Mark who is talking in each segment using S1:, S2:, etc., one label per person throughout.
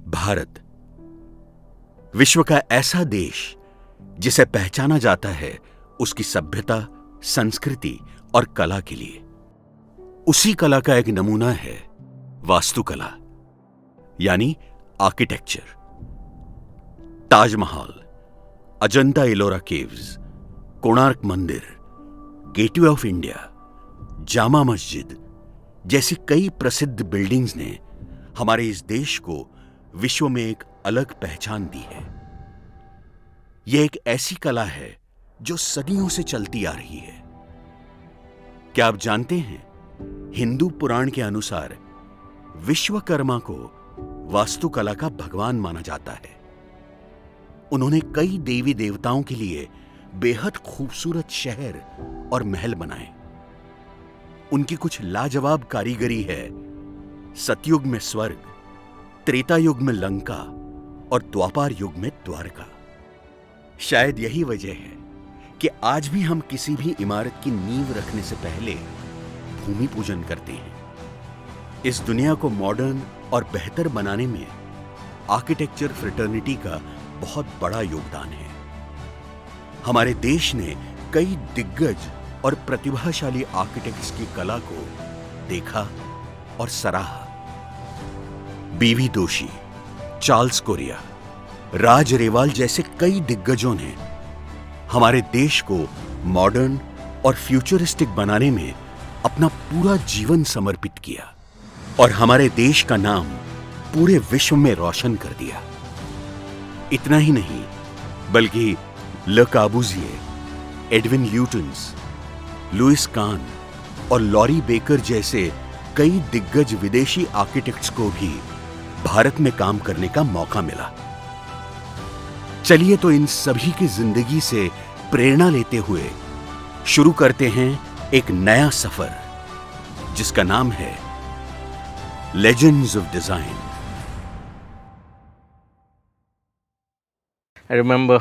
S1: भारत विश्व का ऐसा देश जिसे पहचाना जाता है उसकी सभ्यता, संस्कृति और कला के लिए। उसी कला का एक नमूना है वास्तुकला यानी आर्किटेक्चर। ताजमहल, अजंता एलोरा केव्स, कोणार्क मंदिर, gateway of India, Jama Masjid जैसी कई प्रसिद्ध बिल्डिंग्स ने हमारे इस देश को विश्व में एक अलग पहचान दी है। यह एक ऐसी कला है जो सदियों से चलती आ रही है। क्या आप जानते हैं, हिंदू पुराण के अनुसार विश्वकर्मा को वास्तुकला का भगवान माना जाता है। उन्होंने कई देवी देवताओं के लिए बेहद खूबसूरत शहर और महल बनाए। उनकी कुछ लाजवाब कारीगरी है सतयुग में स्वर्ग, त्रेता युग में लंका और द्वापर युग में द्वारका। शायद यही वजह है कि आज भी हम किसी भी इमारत की नींव रखने से पहले भूमि पूजन करते हैं। इस दुनिया को मॉडर्न और बेहतर बनाने में आर्किटेक्चर फ्रेटर्निटी का बहुत बड़ा योगदान है। हमारे देश ने कई दिग्गज और प्रतिभाशाली आर्किटेक्ट्स की कला को देखा और सराहा। बीवी दोषी, चार्ल्स कोरिया, राज रेवाल जैसे कई दिग्गजों ने हमारे देश को मॉडर्न और फ्यूचरिस्टिक बनाने में अपना पूरा जीवन समर्पित किया और हमारे देश का नाम पूरे विश्व में रोशन कर दिया। इतना ही नहीं, बल्कि ले कॉर्बुज़िए, एडविन ल्यूटन्स, लुइस कान और लॉरी बेकर जैसे कई दिग्गज विदेशी आर्किटेक्ट्स को भी भारत में काम करने का मौका मिला। चलिए तो इन सभी की जिंदगी से प्रेरणा लेते हुए शुरू करते हैं एक नया सफर जिसका नाम है legends of design.
S2: I remember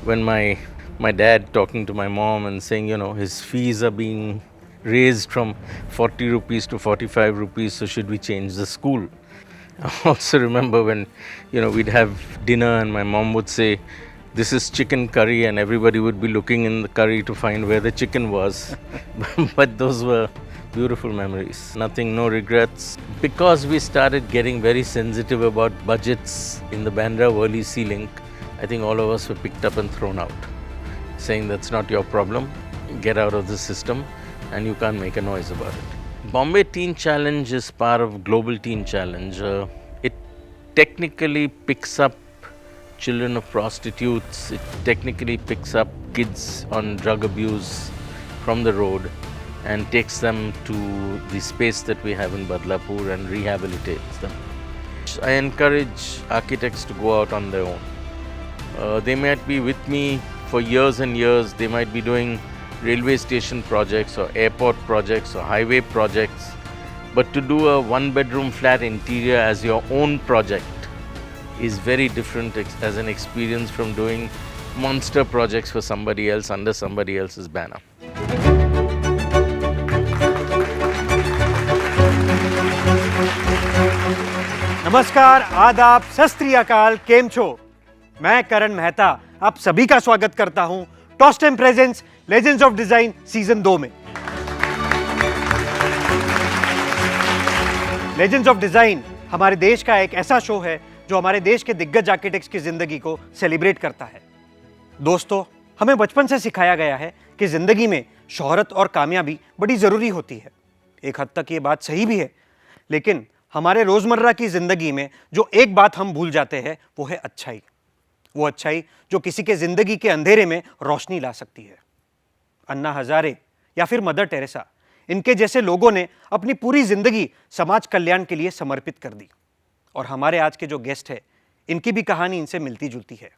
S2: when my dad talking to my mom and saying, his fees are being raised from 40 rupees to 45 rupees, so should we change the school? I also remember when, we'd have dinner and my mom would say, this is chicken curry, and everybody would be looking in the curry to find where the chicken was. But those were beautiful memories. Nothing, no regrets. Because we started getting very sensitive about budgets in the Bandra Worli ceiling, I think all of us were picked up and thrown out, saying that's not your problem, get out of the system, and you can't make a noise about it. Bombay Teen Challenge is part of Global Teen Challenge. It technically picks up children of prostitutes, it technically picks up kids on drug abuse from the road and takes them to the space that we have in Badlapur and rehabilitates them. I encourage architects to go out on their own. They might be with me for years and years. They might be doing railway station projects or airport projects or highway projects. But to do a one-bedroom flat interior as your own project is very different as an experience from doing monster projects for somebody else under somebody else's banner.
S3: नमस्कार, आदाब, सत श्री अकाल, केम छो? मैं करण मेहता आप सभी का स्वागत करता हूं Tostem presents legends of design season 2 में। लेजेंड्स ऑफ डिजाइन हमारे देश का एक ऐसा शो है जो हमारे देश के दिग्गज आर्किटेक्ट्स की जिंदगी को सेलिब्रेट करता है। दोस्तों, हमें बचपन से सिखाया गया है कि जिंदगी में शोहरत और कामयाबी बड़ी जरूरी होती है। एक हद तक ये बात सही भी है, लेकिन हमारे रोजमर्रा की जिंदगी में जो एक बात हम भूल जाते हैं वो है अच्छाई। वो अच्छाई जो किसी के जिंदगी के अंधेरे में रोशनी ला सकती है। अन्ना हजारे या फिर मदर टेरेसा, इनके जैसे लोगों ने अपनी पूरी जिंदगी समाज कल्याण के लिए समर्पित कर दी। और हमारे आज के जो गेस्ट है, इनकी भी कहानी इनसे मिलती जुलती है।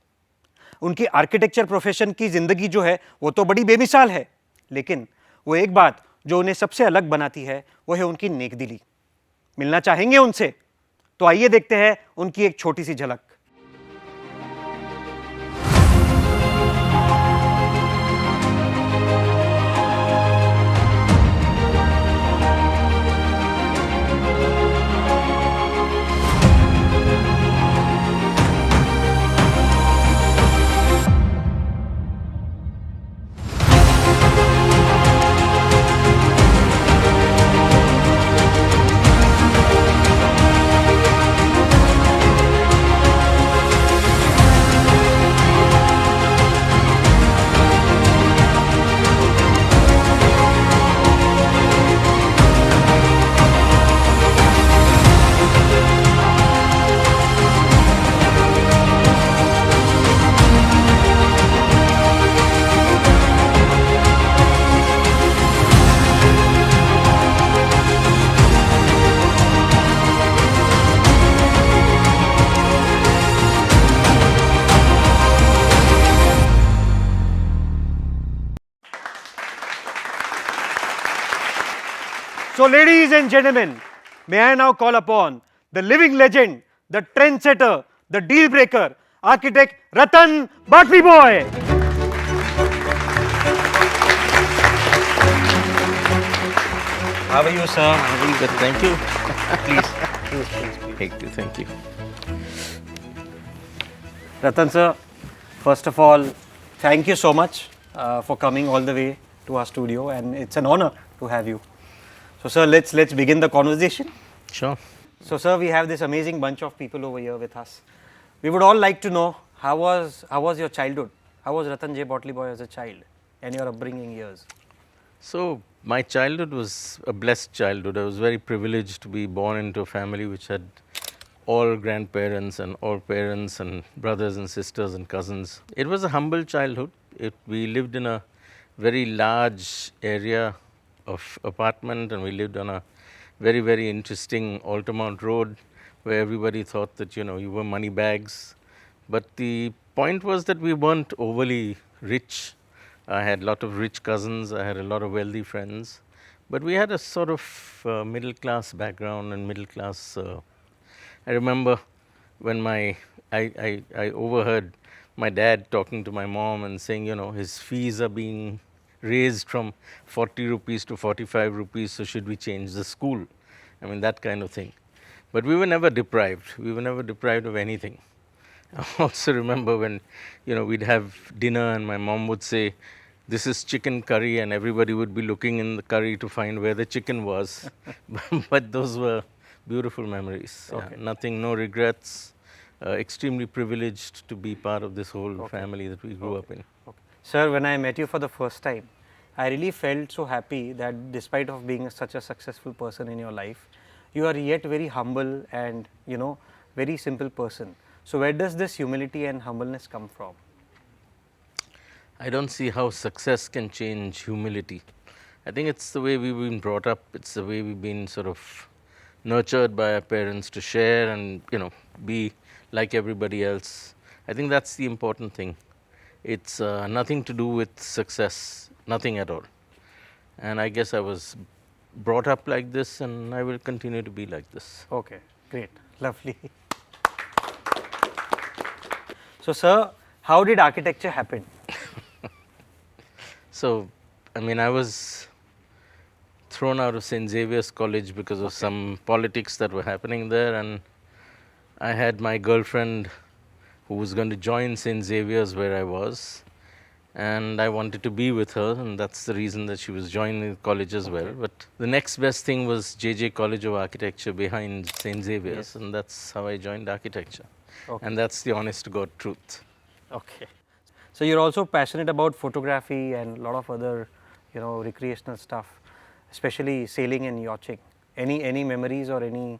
S3: उनकी आर्किटेक्चर प्रोफेशन की जिंदगी जो है वो तो बड़ी बेमिसाल है, लेकिन वो एक बात जो उन्हें सबसे अलग बनाती है वो है उनकी नेकदिली। मिलना चाहेंगे उनसे? तो आइए देखते हैं उनकी एक छोटी सी झलक। So, ladies and gentlemen, may I now call upon the living legend, the trendsetter, the deal breaker, architect Ratan Batliboi. How are you, sir?
S2: Very good, thank you.
S3: Please.
S2: Thank you.
S3: Ratan sir, first of all, thank you so much for coming all the way to our studio, and it's an honor to have you. So, sir, let's begin the conversation.
S2: Sure.
S3: So, sir, we have this amazing bunch of people over here with us. We would all like to know how was your childhood? How was Ratan J. Batliboi as a child and your upbringing years?
S2: So, my childhood was a blessed childhood. I was very privileged to be born into a family which had all grandparents and all parents and brothers and sisters and cousins. It was a humble childhood. We lived in a very large area of apartment, and we lived on a very, very interesting Altamount road where everybody thought that, you were money bags. But the point was that we weren't overly rich. I had a lot of rich cousins. I had a lot of wealthy friends. But we had a sort of middle class background and middle class. I remember when I overheard my dad talking to my mom and saying, his fees are being raised from 40 rupees to 45 rupees, so should we change the school? I mean, that kind of thing. But we were never deprived. We were never deprived of anything. I also remember when, we'd have dinner and my mom would say, this is chicken curry, and everybody would be looking in the curry to find where the chicken was. But those were beautiful memories.
S3: Okay.
S2: Yeah, nothing, no regrets. Extremely privileged to be part of this whole family that we grew up in.
S3: Okay. Sir, when I met you for the first time, I really felt so happy that despite of being such a successful person in your life, you are yet very humble and, very simple person. So, where does this humility and humbleness come from?
S2: I don't see how success can change humility. I think it's the way we've been brought up. It's the way we've been sort of nurtured by our parents to share and, be like everybody else. I think that's the important thing. It's nothing to do with success, nothing at all. And I guess I was brought up like this, and I will continue to be like this.
S3: Okay, great, lovely. So, sir, how did architecture happen?
S2: So, I was thrown out of St. Xavier's College because of some politics that were happening there, and I had my girlfriend who was going to join St. Xavier's where I was, and I wanted to be with her, and that's the reason that she was joining the college as well. But the next best thing was JJ College of Architecture behind St. Xavier's, and that's how I joined architecture. And that's the honest to God truth.
S3: Okay. So, you're also passionate about photography and a lot of other, recreational stuff, especially sailing and yachting. Any memories or any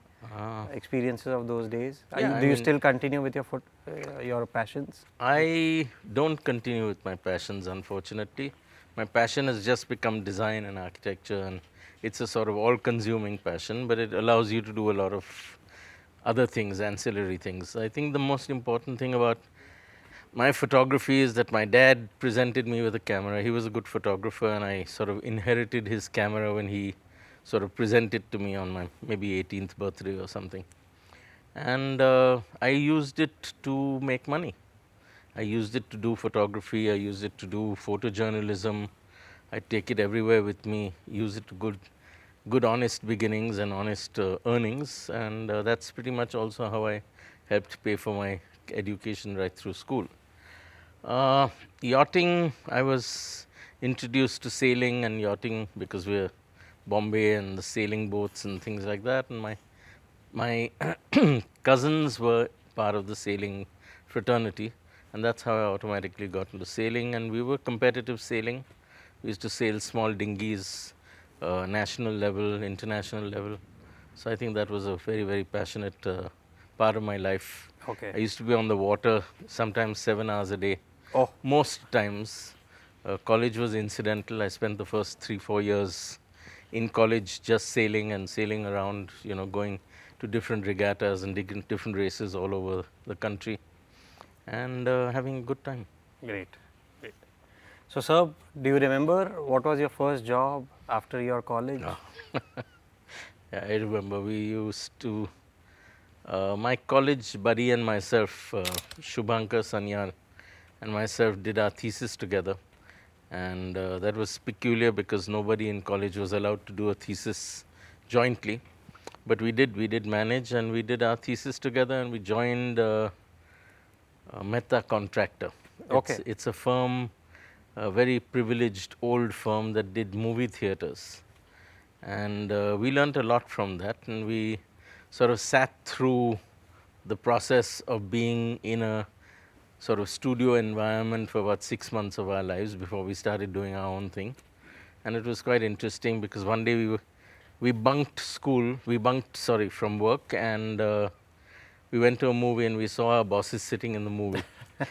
S3: experiences of those days? Do you still continue with your passions?
S2: I don't continue with my passions, unfortunately. My passion has just become design and architecture, and it's a sort of all-consuming passion, but it allows you to do a lot of other things, ancillary things. I think the most important thing about my photography is that my dad presented me with a camera. He was a good photographer, and I sort of inherited his camera when he sort of presented to me on my maybe 18th birthday or something. And I used it to make money. I used it to do photography. I used it to do photojournalism. I take it everywhere with me, use it to good honest beginnings and honest earnings. And that's pretty much also how I helped pay for my education right through school. Yachting, I was introduced to sailing and yachting because we're Bombay and the sailing boats and things like that. And my cousins were part of the sailing fraternity, and that's how I automatically got into sailing. And we were competitive sailing. We used to sail small dinghies, national level, international level. So I think that was a very, very passionate part of my life.
S3: Okay.
S2: I used to be on the water sometimes 7 hours a day.
S3: Oh.
S2: Most times. College was incidental. I spent the first 3-4 years in college just sailing and sailing around, going to different regattas and different races all over the country and having a good time.
S3: Great. So, sir, do you remember what was your first job after your college?
S2: Yeah, I remember we used to, my college buddy and myself, Shubhankar Sanyal, and myself did our thesis together. And that was peculiar because nobody in college was allowed to do a thesis jointly. But we did manage, and we did our thesis together, and we joined Mehta Contractor.
S3: Okay.
S2: It's a firm, a very privileged old firm that did movie theaters. And we learnt a lot from that, and we sort of sat through the process of being in a sort of studio environment for about 6 months of our lives before we started doing our own thing. And it was quite interesting because one day we bunked school, sorry, from work, and we went to a movie and we saw our bosses sitting in the movie.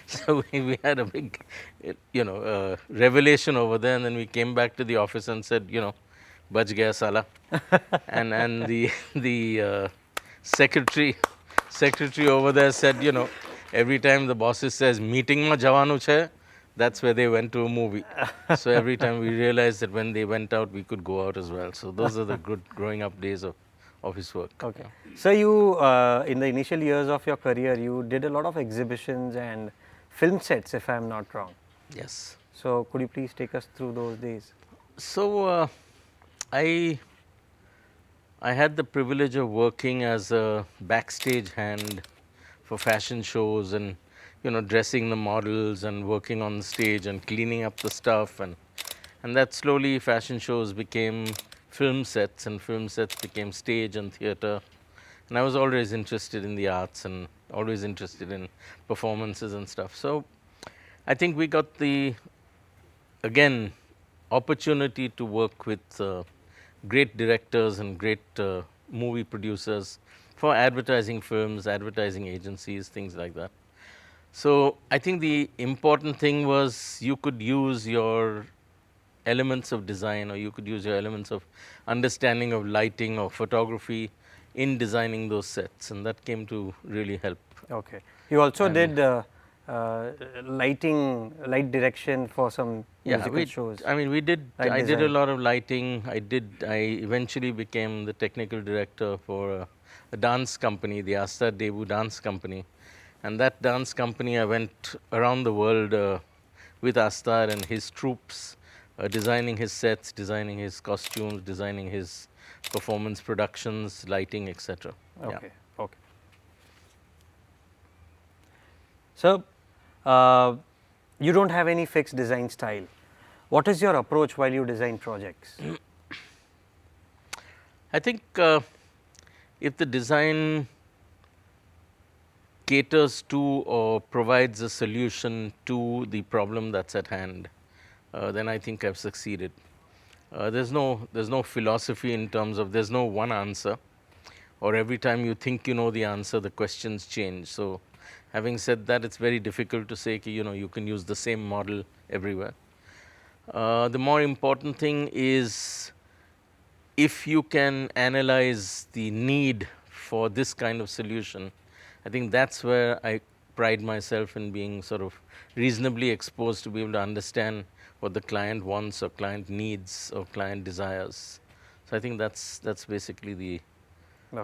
S2: So we had a big, revelation over there, and then we came back to the office and said, bach gaya sala. And the secretary over there said, every time the bosses says meeting ma jawanu chhe, that's where they went to a movie. So every time we realized that when they went out, we could go out as well. So those are the good growing up days of office work.
S3: Okay. So you, in the initial years of your career, you did a lot of exhibitions and film sets, if I am not wrong.
S2: Yes.
S3: So could you please take us through those days?
S2: So I had the privilege of working as a backstage hand for fashion shows, and dressing the models and working on the stage and cleaning up the stuff, and that slowly fashion shows became film sets, and film sets became stage and theater. And I was always interested in the arts and always interested in performances and stuff. So I think we got the, again, opportunity to work with great directors and great movie producers for advertising firms, advertising agencies, things like that. So I think the important thing was you could use your elements of design, or you could use your elements of understanding of lighting or photography in designing those sets, and that came to really help.
S3: Okay. You also did light direction for some musical shows.
S2: I mean, we did.
S3: Light
S2: I did a
S3: design.
S2: lot of lighting. I eventually became the technical director for a dance company, the Asta Devu Dance Company, and that dance company I went around the world with Astar and his troops, designing his sets, designing his costumes, designing his performance productions, lighting, etc.
S3: Okay. Okay. So you don't have any fixed design style. What is your approach while you design projects?
S2: I think if the design caters to or provides a solution to the problem that's at hand, then I think I've succeeded. There's no philosophy in terms of there's no one answer, or every time you think you know the answer, the questions change. So having said that, it's very difficult to say you can use the same model everywhere. The more important thing is if you can analyze the need for this kind of solution. I think that's where I pride myself in being sort of reasonably exposed to be able to understand what the client wants or client needs or client desires. So I think that's basically the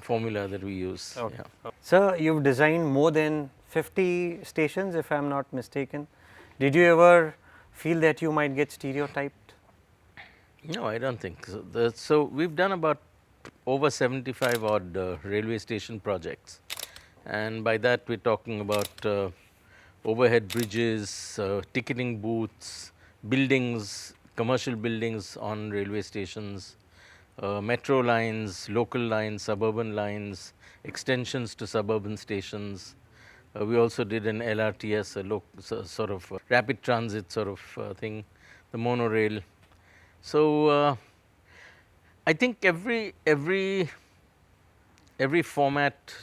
S2: formula that we use.
S3: Okay.
S2: Yeah.
S3: Sir, you've designed more than 50 stations, if I'm not mistaken. Did you ever feel that you might get stereotyped?
S2: No, I don't think so. So we've done about over 75 odd railway station projects, and by that we're talking about overhead bridges, ticketing booths, buildings, commercial buildings on railway stations, metro lines, local lines, suburban lines, extensions to suburban stations. We also did an LRTS, sort of rapid transit sort of thing, the monorail. So I think every format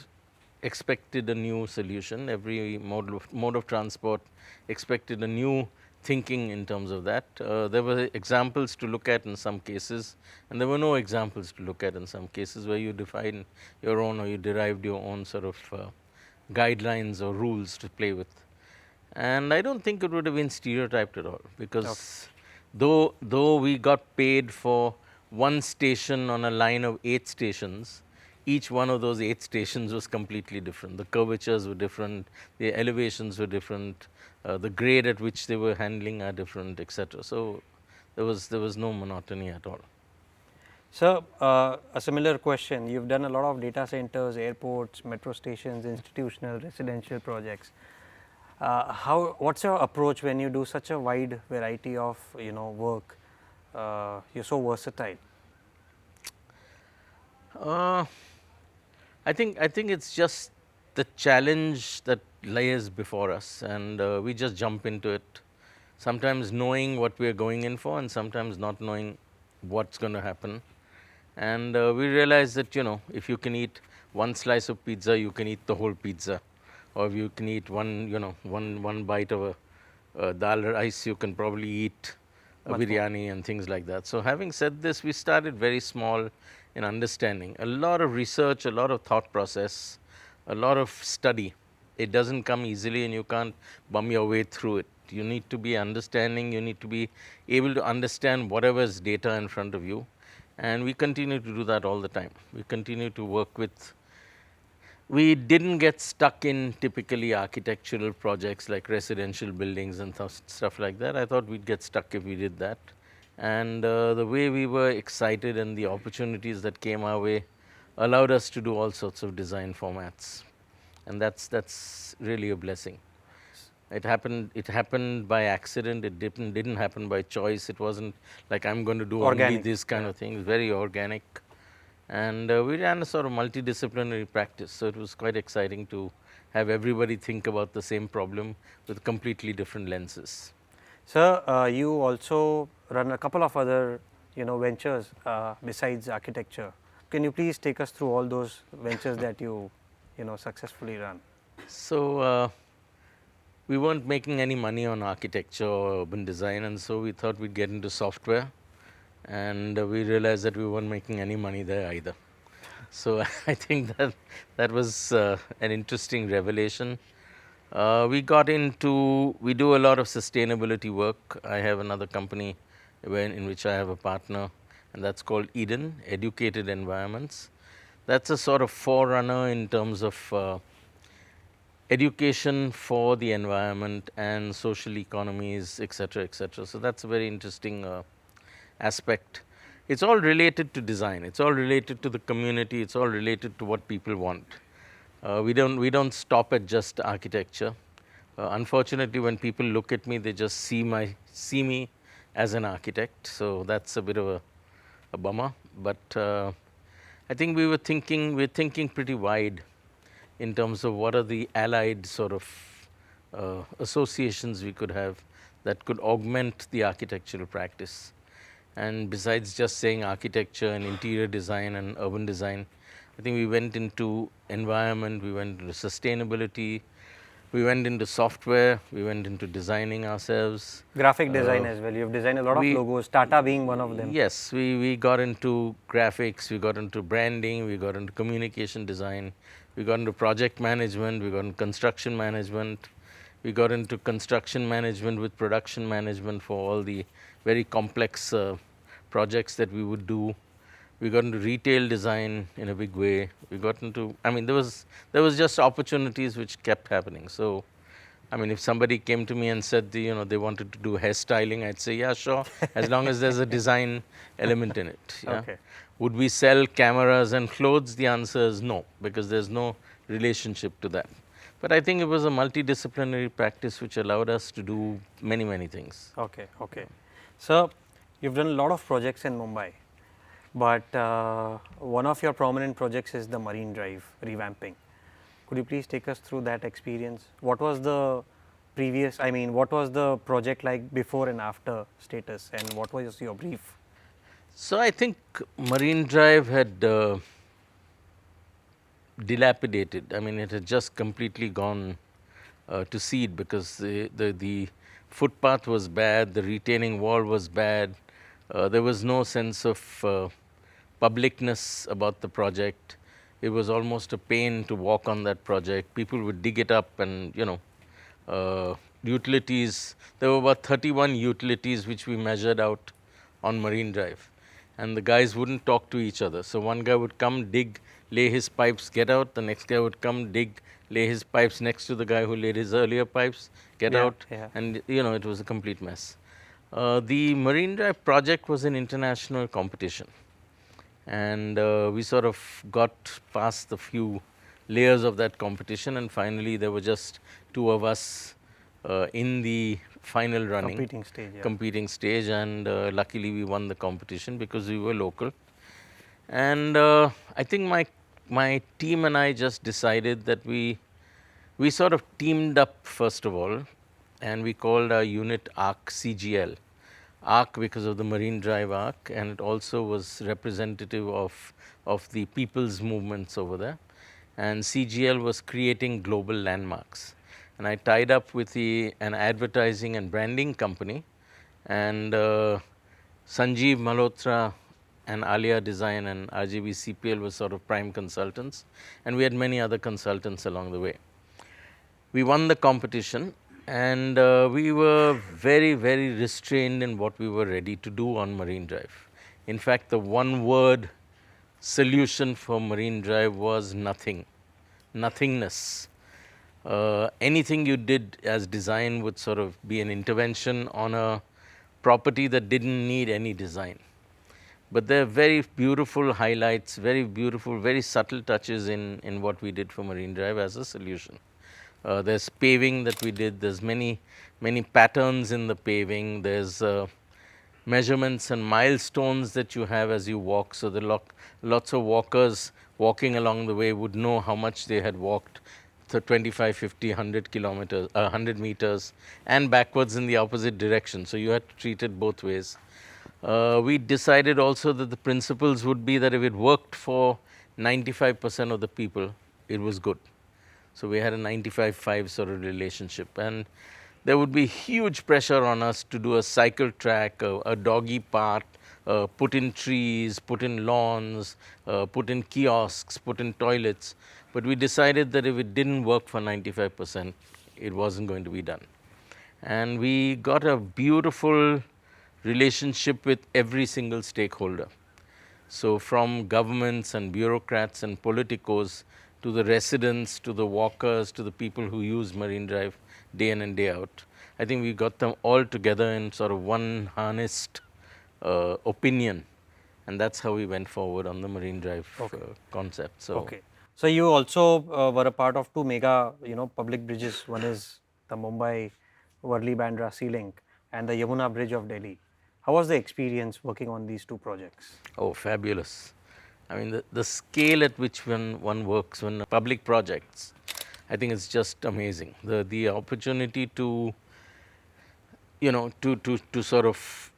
S2: expected a new solution. Every mode of transport expected a new thinking in terms of that. There were examples to look at in some cases, and there were no examples to look at in some cases where you define your own or you derived your own sort of guidelines or rules to play with. And I don't think it would have been stereotyped at all, because though we got paid for one station on a line of 8 stations. Each one of those 8 stations was completely different. The curvatures were different, the elevations were different, the grade at which they were handling are different, etc. So there was no monotony at all.
S3: Sir, a similar question. You've done a lot of data centers, airports, metro stations, institutional, residential projects. What's your approach when you do such a wide variety of work? You're so versatile.
S2: I think it's just the challenge that lies before us, and we just jump into it. Sometimes knowing what we are going in for, and sometimes not knowing what's going to happen. And we realize that if you can eat one slice of pizza, you can eat the whole pizza, or if you can eat one bite of a dal rice, you can probably eat a biryani and things like that. So having said this, we started very small in understanding. A lot of research, a lot of thought process, a lot of study. It doesn't come easily, and you can't bum your way through it. You need to be understanding, you need to be able to understand whatever is data in front of you. And we continue to do that all the time. We continue to work with. We didn't get stuck in typically architectural projects like residential buildings and stuff like that. I thought we'd get stuck if we did that. And the way we were excited and the opportunities that came our way allowed us to do all sorts of design formats. And that's really a blessing. It happened by accident. It didn't happen by choice. It wasn't like I'm going to do only this kind of thing. It's very organic. And we ran a sort of multidisciplinary practice, so it was quite exciting to have everybody think about the same problem with completely different lenses.
S3: Sir, you also run a couple of other ventures besides architecture. Can you please take us through all those ventures that you successfully run?
S2: So we weren't making any money on architecture or urban design, and so we thought we'd get into software. And we realized that we weren't making any money there either. So I think that was an interesting revelation. We do a lot of sustainability work. I have another company in which I have a partner, and that's called Eden, Educated Environments. That's a sort of forerunner in terms of education for the environment and social economies, etc., etc. So that's a very interesting aspect. It's all related to design. It's all related to the community. It's all related to what people want. We don't stop at just architecture. Unfortunately, when people look at me, they just see me as an architect. So that's a bit of a bummer. But I think we're thinking pretty wide in terms of what are the allied sort of associations we could have that could augment the architectural practice. And besides just saying architecture and interior design and urban design, I think we went into environment, we went into sustainability, we went into software, we went into designing ourselves.
S3: Graphic design as well. You've designed a lot of logos, Tata being one of them.
S2: Yes, we got into graphics, we got into branding, we got into communication design, we got into project management, we got into construction management, we got into construction management with production management for all the very complex projects that we would do. We got into retail design in a big way. We got into, there was just opportunities which kept happening. So, if somebody came to me and said, they wanted to do hairstyling, I'd say, yeah, sure, as long as there's a design element in it. Yeah?
S3: Okay.
S2: Would we sell cameras and clothes? The answer is no, because there's no relationship to that. But I think it was a multidisciplinary practice which allowed us to do many, many things.
S3: Okay. So, you've done a lot of projects in Mumbai, but one of your prominent projects is the Marine Drive revamping. Could you please take us through that experience? What was the what was the project like before and after status, and what was your brief?
S2: So I think Marine Drive had dilapidated. It had just completely gone to seed because the footpath was bad, the retaining wall was bad. There was no sense of publicness about the project. It was almost a pain to walk on that project. People would dig it up and, utilities. There were about 31 utilities which we measured out on Marine Drive. and the guys wouldn't talk to each other. So one guy would come, dig, lay his pipes, get out. The next guy would come, dig, lay his pipes next to the guy who laid his earlier pipes, get out, and it was a complete mess. The Marine Drive project was an international competition, and we sort of got past the few layers of that competition, and finally there were just two of us in the final running competing stage, and luckily we won the competition because we were local. And I think my team and I just decided that we sort of teamed up first of all, and we called our unit ARC CGL. ARC because of the Marine Drive ARC, and it also was representative of the people's movements over there. And CGL was creating global landmarks. And I tied up with an advertising and branding company, and Sanjeev Malhotra and Alia Design and RJB-CPL were sort of prime consultants, and we had many other consultants along the way. We won the competition, and we were very, very restrained in what we were ready to do on Marine Drive. In fact, the one-word solution for Marine Drive was nothing, nothingness. Anything you did as design would sort of be an intervention on a property that didn't need any design. But there are very beautiful highlights, very beautiful, very subtle touches in what we did for Marine Drive as a solution. There's paving that we did. There's many patterns in the paving. There's measurements and milestones that you have as you walk. So the lots of walkers walking along the way would know how much they had walked, so 25, 50, 100 kilometers, 100 meters, and backwards in the opposite direction. So you had to treat it both ways. We decided also that the principles would be that if it worked for 95% of the people, it was good. So we had a 95-5 sort of relationship, and there would be huge pressure on us to do a cycle track, a doggy park, put in trees, put in lawns, put in kiosks, put in toilets. But we decided that if it didn't work for 95%, it wasn't going to be done. And we got a beautiful relationship with every single stakeholder. So from governments and bureaucrats and politicos to the residents, to the walkers, to the people who use Marine Drive day in and day out, I think we got them all together in sort of one harnessed opinion. And that's how we went forward on the Marine Drive concept.
S3: So you also were a part of two mega, public bridges. One is the Mumbai Worli Bandra Sea Link and the Yamuna Bridge of Delhi. How was the experience working on these two projects?
S2: Oh, fabulous. I mean, the scale at which one works on public projects, I think it's just amazing. The opportunity to, to sort of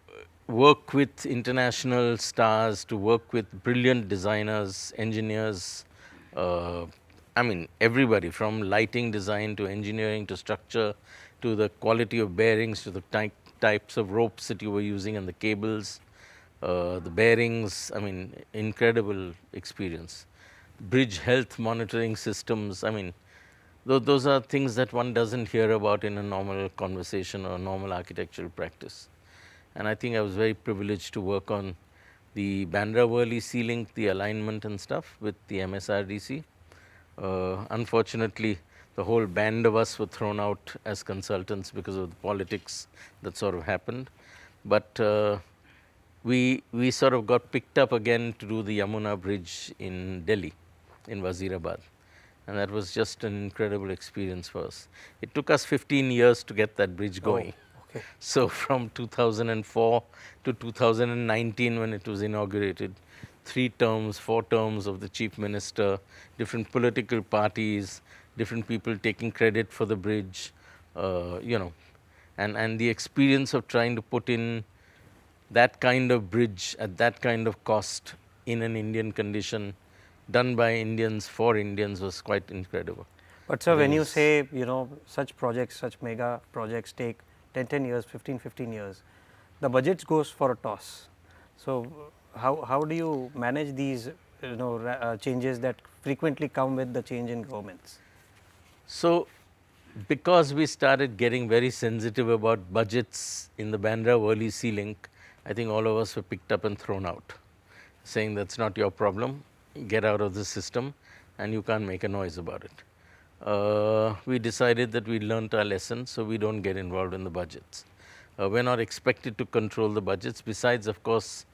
S2: work with international stars, to work with brilliant designers, engineers, I mean, everybody from lighting design to engineering to structure to the quality of bearings to the types of ropes that you were using and the cables, the bearings, I mean, incredible experience. Bridge health monitoring systems, I mean, those are things that one doesn't hear about in a normal conversation or normal architectural practice. And I think I was very privileged to work on the Bandra Worli Sea Link, the alignment and stuff with the MSRDC. Unfortunately, the whole band of us were thrown out as consultants because of the politics that sort of happened. But we sort of got picked up again to do the Yamuna Bridge in Delhi, in Wazirabad. And that was just an incredible experience for us. It took us 15 years to get that bridge going. So from 2004 to 2019 when it was inaugurated, 3 terms, 4 terms of the chief minister, different political parties, different people taking credit for the bridge, and the experience of trying to put in that kind of bridge at that kind of cost in an Indian condition, done by Indians for Indians, was quite incredible.
S3: But sir, when you say, such projects, such mega projects take 10 years, 15 years, the budget goes for a toss. So how do you manage these changes that frequently come with the change in governments?
S2: So because we started getting very sensitive about budgets in the Bandra Worli Sea Link, I think all of us were picked up and thrown out. saying that's not your problem, get out of the system, and you can't make a noise about it. We decided that we learnt our lesson, so we don't get involved in the budgets. We're not expected to control the budgets, besides, of course,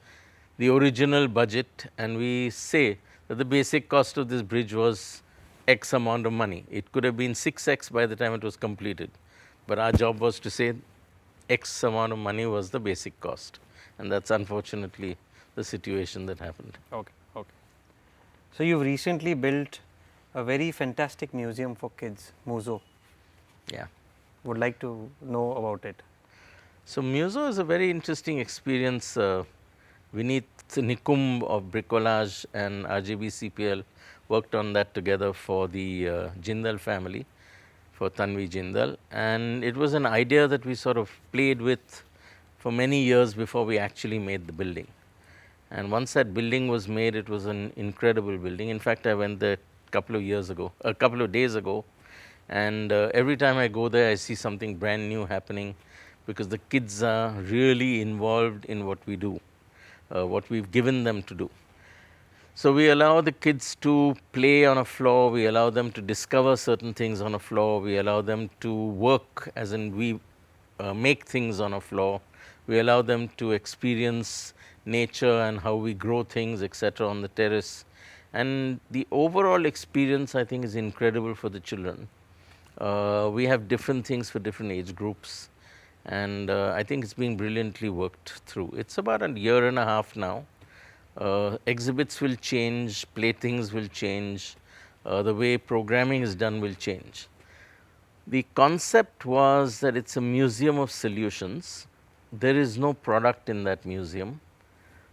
S2: the original budget, and we say that the basic cost of this bridge was X amount of money. It could have been 6X by the time it was completed. But our job was to say X amount of money was the basic cost. And that's unfortunately the situation that happened.
S3: Okay, okay. So you've recently built a very fantastic museum for kids, Muzo.
S2: Yeah.
S3: Would like to know about it.
S2: So Muso is a very interesting experience. Vineet Nikumb of Bricolage and RJB-CPL worked on that together for the Jindal family, for Tanvi Jindal. And it was an idea that we sort of played with for many years before we actually made the building. And once that building was made, it was an incredible building. In fact, I went there a couple of days ago, and every time I go there, I see something brand new happening, because the kids are really involved in what we do, what we've given them to do. So we allow the kids to play on a floor, we allow them to discover certain things on a floor, we allow them to work, as in we make things on a floor, we allow them to experience nature and how we grow things, etc., on the terrace. And the overall experience, I think, is incredible for the children. We have different things for different age groups, and I think it's being brilliantly worked through. It's about a year and a half now. Exhibits will change, playthings will change, the way programming is done will change. The concept was that it's a museum of solutions. There is no product in that museum.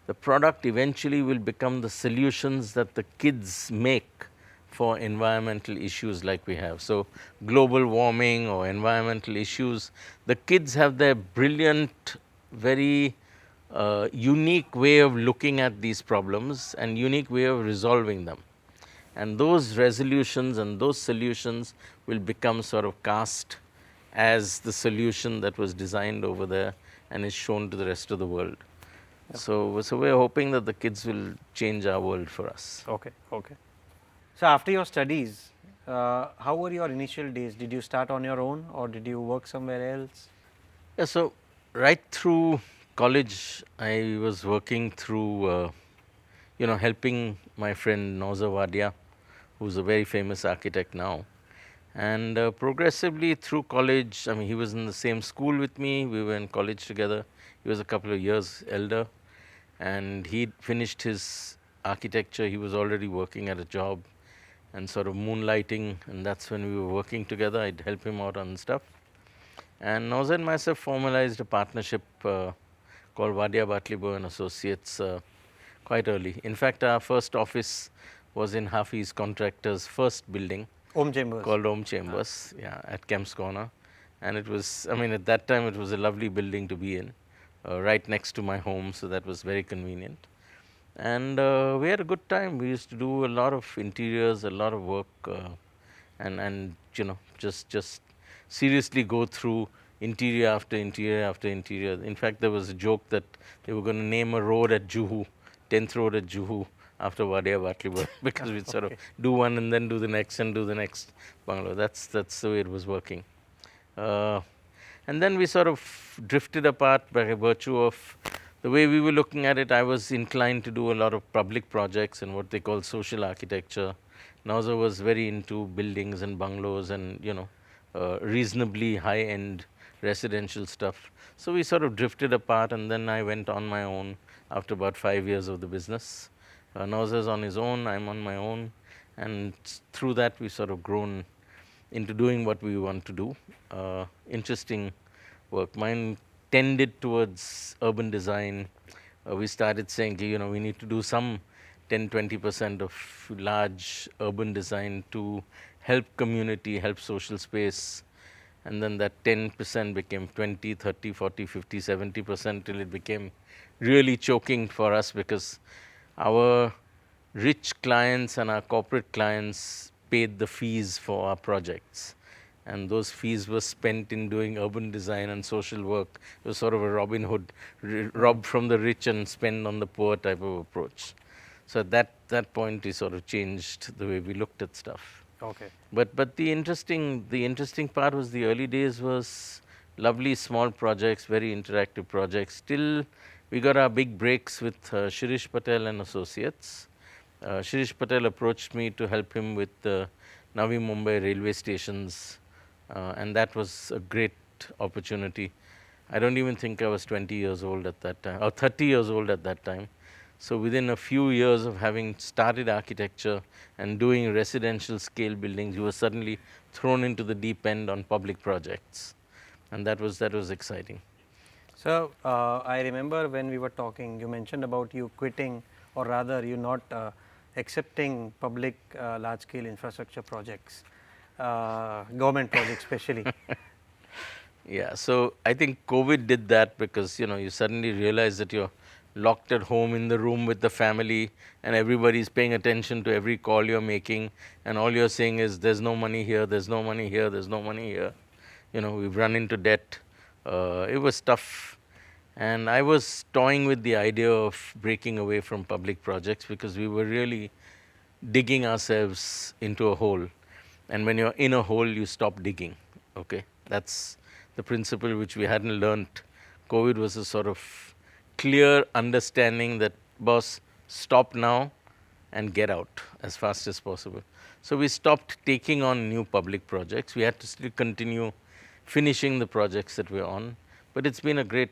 S2: The product eventually will become the solutions that the kids make for environmental issues like we have. So global warming or environmental issues, the kids have their brilliant, very unique way of looking at these problems and unique way of resolving them. And those resolutions and those solutions will become sort of cast as the solution that was designed over there and is shown to the rest of the world. Yep. So we're hoping that the kids will change our world for us.
S3: Okay, okay. So after your studies, how were your initial days? Did you start on your own or did you work somewhere else?
S2: Yeah, so right through college, I was working through, helping my friend Nauza Wadia, who's a very famous architect now. And progressively through college, I mean, he was in the same school with me. We were in college together. He was a couple of years elder. And he'd finished his architecture. He was already working at a job and sort of moonlighting. And that's when we were working together. I'd help him out on stuff. And Nauza and myself formalized a partnership called Ratan Batliboi and Associates quite early. In fact, our first office was in Hafiz Contractors' first building.
S3: Om Chambers.
S2: Called Om Chambers, at Kemp's Corner. And it was, I mean, at that time, it was a lovely building to be in, right next to my home, so that was very convenient. And we had a good time. We used to do a lot of interiors, a lot of work, and just seriously go through interior after interior after interior. In fact, there was a joke that they were going to name a road at Juhu, 10th Road at Juhu, after Ratan Batliboi, because we'd sort of do one and then do the next and do the next bungalow. That's the way it was working. And then we sort of drifted apart by virtue of the way we were looking at it. I was inclined to do a lot of public projects and what they call social architecture. Nauza was very into buildings and bungalows and, reasonably high-end residential stuff. So we sort of drifted apart, and then I went on my own after about 5 years of the business. Nauza's on his own, I'm on my own, and through that we sort of grown into doing what we want to do. Interesting work. Mine tended towards urban design. We started saying, we need to do some 10-20% of large urban design to help community, help social space. And then that 10% became 20, 30, 40, 50, 70% till it became really choking for us, because our rich clients and our corporate clients paid the fees for our projects. And those fees were spent in doing urban design and social work. It was sort of a Robin Hood, rob from the rich and spend on the poor type of approach. So at that point, we sort of changed the way we looked at stuff.
S3: Okay.
S2: But the interesting part was the early days was lovely small projects, very interactive projects. Still, we got our big breaks with Shirish Patel and Associates. Shirish Patel approached me to help him with the Navi Mumbai railway stations, and that was a great opportunity. I don't even think I was 20 years old at that time, or 30 years old at that time. So within a few years of having started architecture and doing residential scale buildings, you were suddenly thrown into the deep end on public projects, and that was exciting.
S3: So I remember when we were talking, you mentioned about you quitting, or rather you not accepting public large scale infrastructure projects, government projects especially.
S2: Yeah, so I think COVID did that because you suddenly realize that you're locked at home in the room with the family, and everybody's paying attention to every call you're making, and all you're saying is there's no money here, there's no money here, there's no money here. We've run into debt. It was tough, and I was toying with the idea of breaking away from public projects because we were really digging ourselves into a hole. And when you're in a hole, you stop digging. Okay, that's the principle which we hadn't learnt. COVID was a sort of clear understanding that, boss, stop now and get out as fast as possible. So we stopped taking on new public projects. We had to still continue finishing the projects that we're on. But it's been a great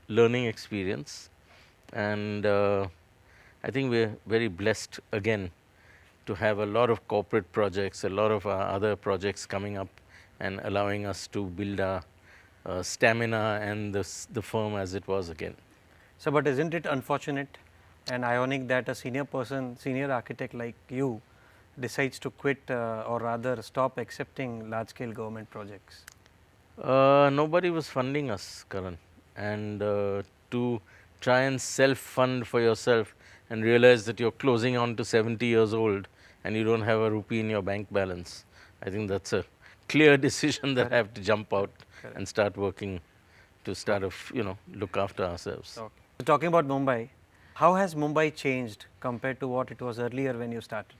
S2: learning experience. And I think we're very blessed again to have a lot of corporate projects, a lot of other projects coming up and allowing us to build our stamina and the firm as it was again.
S3: So, but isn't it unfortunate and ironic that a senior person, senior architect like you decides to quit or rather stop accepting large scale government projects?
S2: Nobody was funding us, Karan, and to try and self-fund for yourself and realize that you're closing on to 70 years old and you don't have a rupee in your bank balance, I think that's a clear decision that I have to jump out and start working to start look after ourselves.
S3: Okay. So talking about Mumbai, how has Mumbai changed compared to what it was earlier when you started?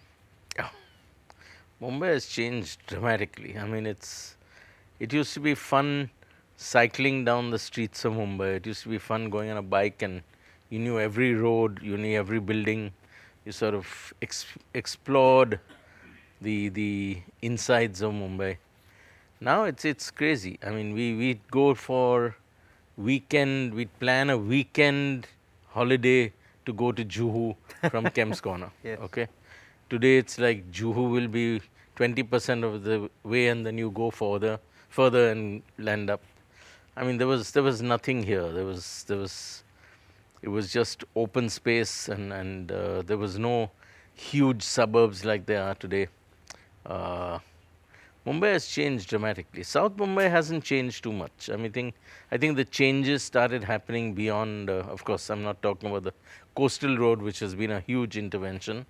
S2: Mumbai has changed dramatically. I mean, it used to be fun cycling down the streets of Mumbai. It used to be fun going on a bike and you knew every road, you knew every building. You sort of explored the insides of Mumbai. Now it's crazy. I mean, we go for weekend, we'd plan a weekend holiday to go to Juhu from Kemps Corner.
S3: Yes.
S2: Okay. Today it's like Juhu will be 20% of the way and then you go further and land up. I mean, there was nothing here. It was just open space and there was no huge suburbs like there are today. Mumbai has changed dramatically. South Mumbai hasn't changed too much. I think the changes started happening beyond, of course, I'm not talking about the coastal road, which has been a huge intervention,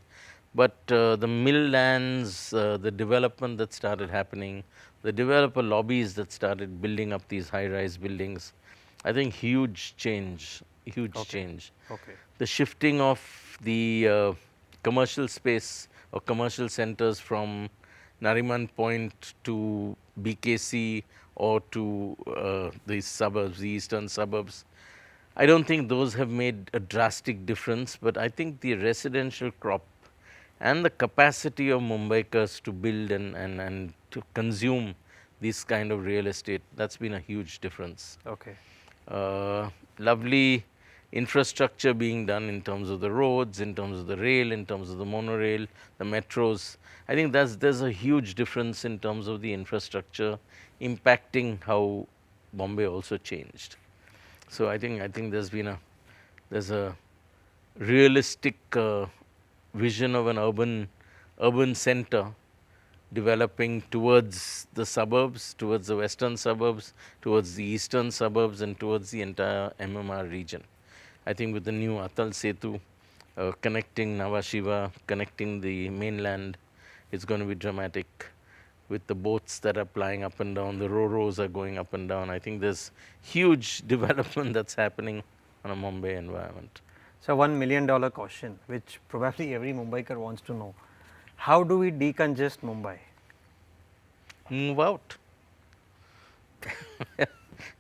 S2: but the mill lands, the development that started happening, the developer lobbies that started building up these high-rise buildings, I think huge change.
S3: Okay.
S2: The shifting of the commercial space or commercial centers from Nariman Point to BKC or to the suburbs, the eastern suburbs. I don't think those have made a drastic difference, but I think the residential crop and the capacity of Mumbaikars to build and to consume this kind of real estate, that's been a huge difference.
S3: Okay.
S2: Lovely infrastructure being done in terms of the roads, in terms of the rail, in terms of the monorail, the metros. I think there's a huge difference in terms of the infrastructure impacting how Bombay also changed. So I think there's a realistic vision of an urban center developing towards the suburbs, towards the western suburbs, towards the eastern suburbs, and towards the entire MMR region. I think with the new Atal Setu connecting Nhava Sheva, connecting the mainland, it's going to be dramatic. With the boats that are plying up and down, the ro-ros are going up and down. I think there's huge development that's happening on a Mumbai environment.
S3: So $1 million question, which probably every Mumbaiker wants to know. How do we decongest Mumbai?
S2: Move out.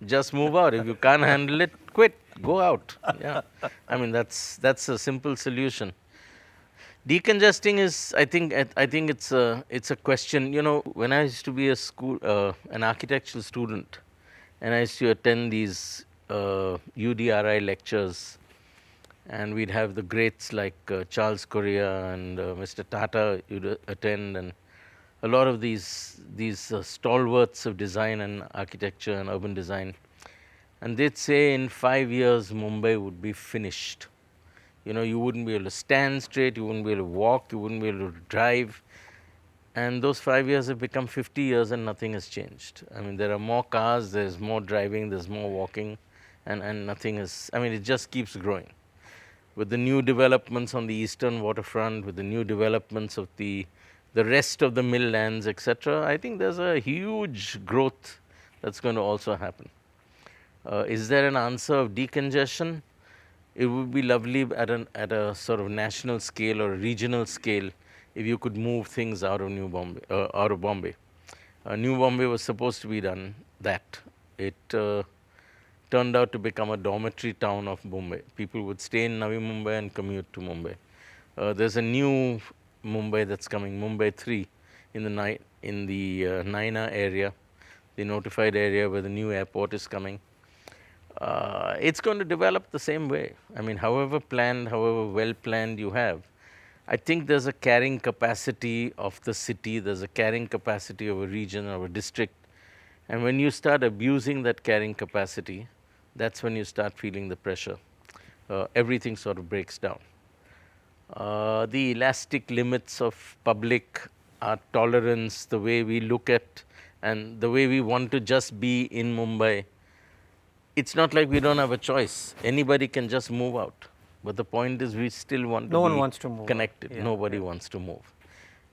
S2: Just move out. If you can't handle it, quit. Go out. Yeah. I mean, that's a simple solution. Decongesting is, I think it's a question. You know, when I used to be an architectural student, and I used to attend these UDRI lectures, and we'd have the greats like Charles Correa and Mr. Tata you'd attend, and a lot of these stalwarts of design and architecture and urban design, and they'd say in 5 years Mumbai would be finished. You know, you wouldn't be able to stand straight, you wouldn't be able to walk, you wouldn't be able to drive. And those 5 years have become 50 years and nothing has changed. I mean, there are more cars, there's more driving, there's more walking, and nothing is, I mean, it just keeps growing. With the new developments on the eastern waterfront, with the new developments of the rest of the mill lands, etc., I think there's a huge growth that's going to also happen. Is there an answer of decongestion? It would be lovely at a sort of national scale or regional scale if you could move things out of Bombay. New Bombay was supposed to be done that. It turned out to become a dormitory town of Mumbai. People would stay in Navi Mumbai and commute to Mumbai. There's a new Mumbai that's coming, Mumbai 3, in the Naina area, the notified area where the new airport is coming. It's going to develop the same way. I mean, however planned, however well planned you have, I think there's a carrying capacity of the city, there's a carrying capacity of a region or a district. And when you start abusing that carrying capacity, that's when you start feeling the pressure. Everything sort of breaks down. The elastic limits of public, our tolerance, the way we look at and the way we want to just be in Mumbai, it's not like we don't have a choice. Anybody can just move out. But the point is we still want to
S3: No one
S2: be
S3: wants to move
S2: connected.
S3: out. Yeah,
S2: Nobody
S3: yeah.
S2: wants to move.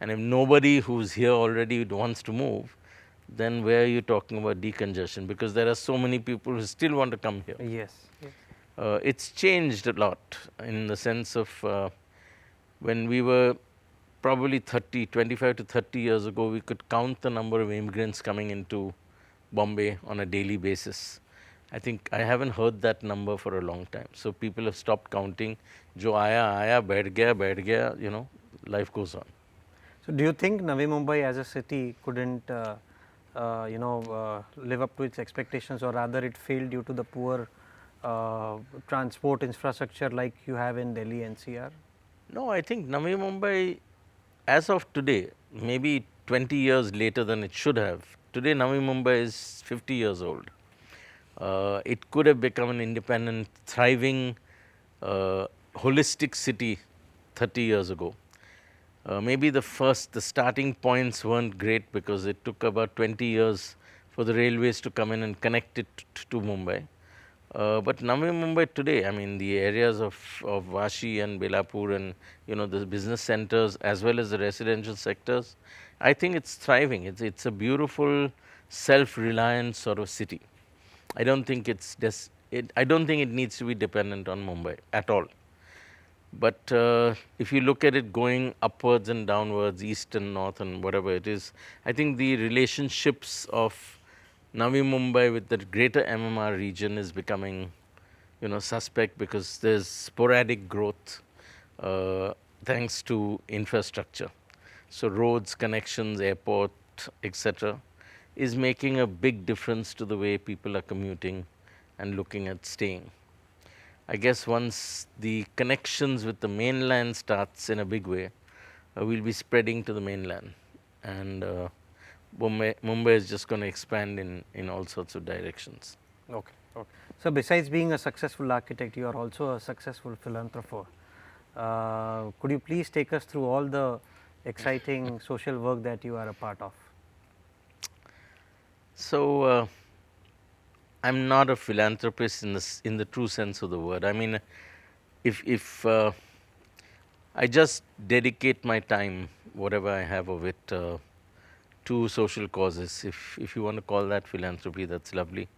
S2: And if nobody who's here already wants to move, then where are you talking about decongestion? Because there are so many people who still want to come here.
S3: Yes. Yes.
S2: It's changed a lot in the sense of when we were probably 25 to 30 years ago, we could count the number of immigrants coming into Bombay on a daily basis. I think I haven't heard that number for a long time. So people have stopped counting. Jo aaya, baith gaya, you know, life goes on.
S3: So do you think Navi Mumbai as a city couldn't, live up to its expectations, or rather it failed due to the poor transport infrastructure like you have in Delhi NCR?
S2: No, I think Navi Mumbai, as of today, maybe 20 years later than it should have. Today, Navi Mumbai is 50 years old. It could have become an independent, thriving, holistic city 30 years ago. Maybe the starting points weren't great because it took about 20 years for the railways to come in and connect it to Mumbai. But Navi Mumbai today, I mean, the areas of Vashi and Belapur and, you know, the business centers as well as the residential sectors, I think it's thriving. It's a beautiful, self-reliant sort of city. I don't think I don't think it needs to be dependent on Mumbai at all. But if you look at it going upwards and downwards, east and north and whatever it is, I think the relationships of Navi Mumbai with the greater MMR region is becoming, you know, suspect because there's sporadic growth thanks to infrastructure. So roads, connections, airport, etc., is making a big difference to the way people are commuting and looking at staying. I guess once the connections with the mainland starts in a big way, we'll be spreading to the mainland. And Mumbai is just going to expand in all sorts of directions.
S3: Okay. Okay. So besides being a successful architect, you are also a successful philanthropist. Could you please take us through all the exciting social work that you are a part of?
S2: So I'm not a philanthropist in the true sense of the word. I mean, if I just dedicate my time, whatever I have of it, to social causes. If you want to call that philanthropy, that's lovely.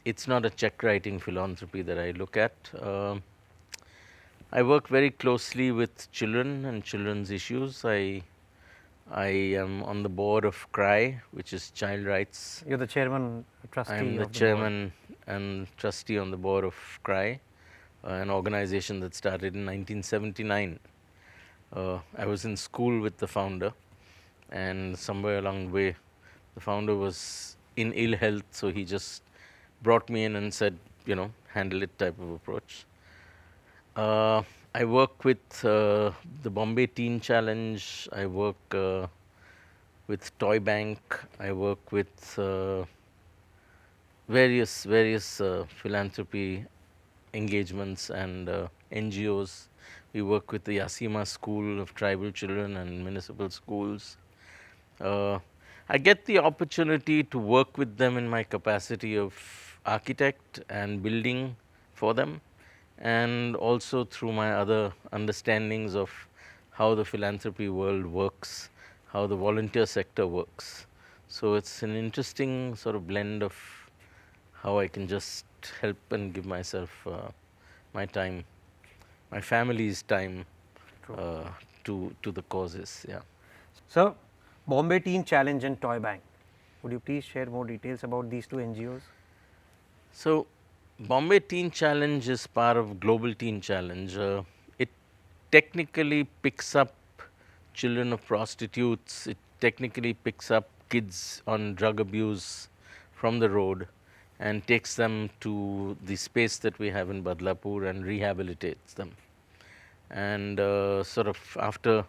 S2: It's not a check writing philanthropy that I look at. I work very closely with children and children's issues. I am on the board of CRY, which is Child Rights.
S3: You're the chairman, trustee
S2: I am the
S3: of the board.
S2: chairman and trustee on the board of CRY, an organization that started in 1979. I was in school with the founder, and somewhere along the way, the founder was in ill health, so he just brought me in and said, handle it type of approach. I work with the Bombay Teen Challenge. I work with Toy Bank. I work with various philanthropy engagements and NGOs. We work with the Yasima School of Tribal Children and municipal schools. Uh, I get the opportunity to work with them in my capacity of architect and building for them, and also through my other understandings of how the philanthropy world works, how the volunteer sector works. So it's an interesting sort of blend of how I can just help and give myself my time, my family's time to the causes. Yeah.
S3: So, Bombay Teen Challenge and Toy Bank. Would you please share more details about these two NGOs?
S2: So, Bombay Teen Challenge is part of Global Teen Challenge. It technically picks up children of prostitutes. It technically picks up kids on drug abuse from the road and takes them to the space that we have in Badlapur and rehabilitates them. And sort of after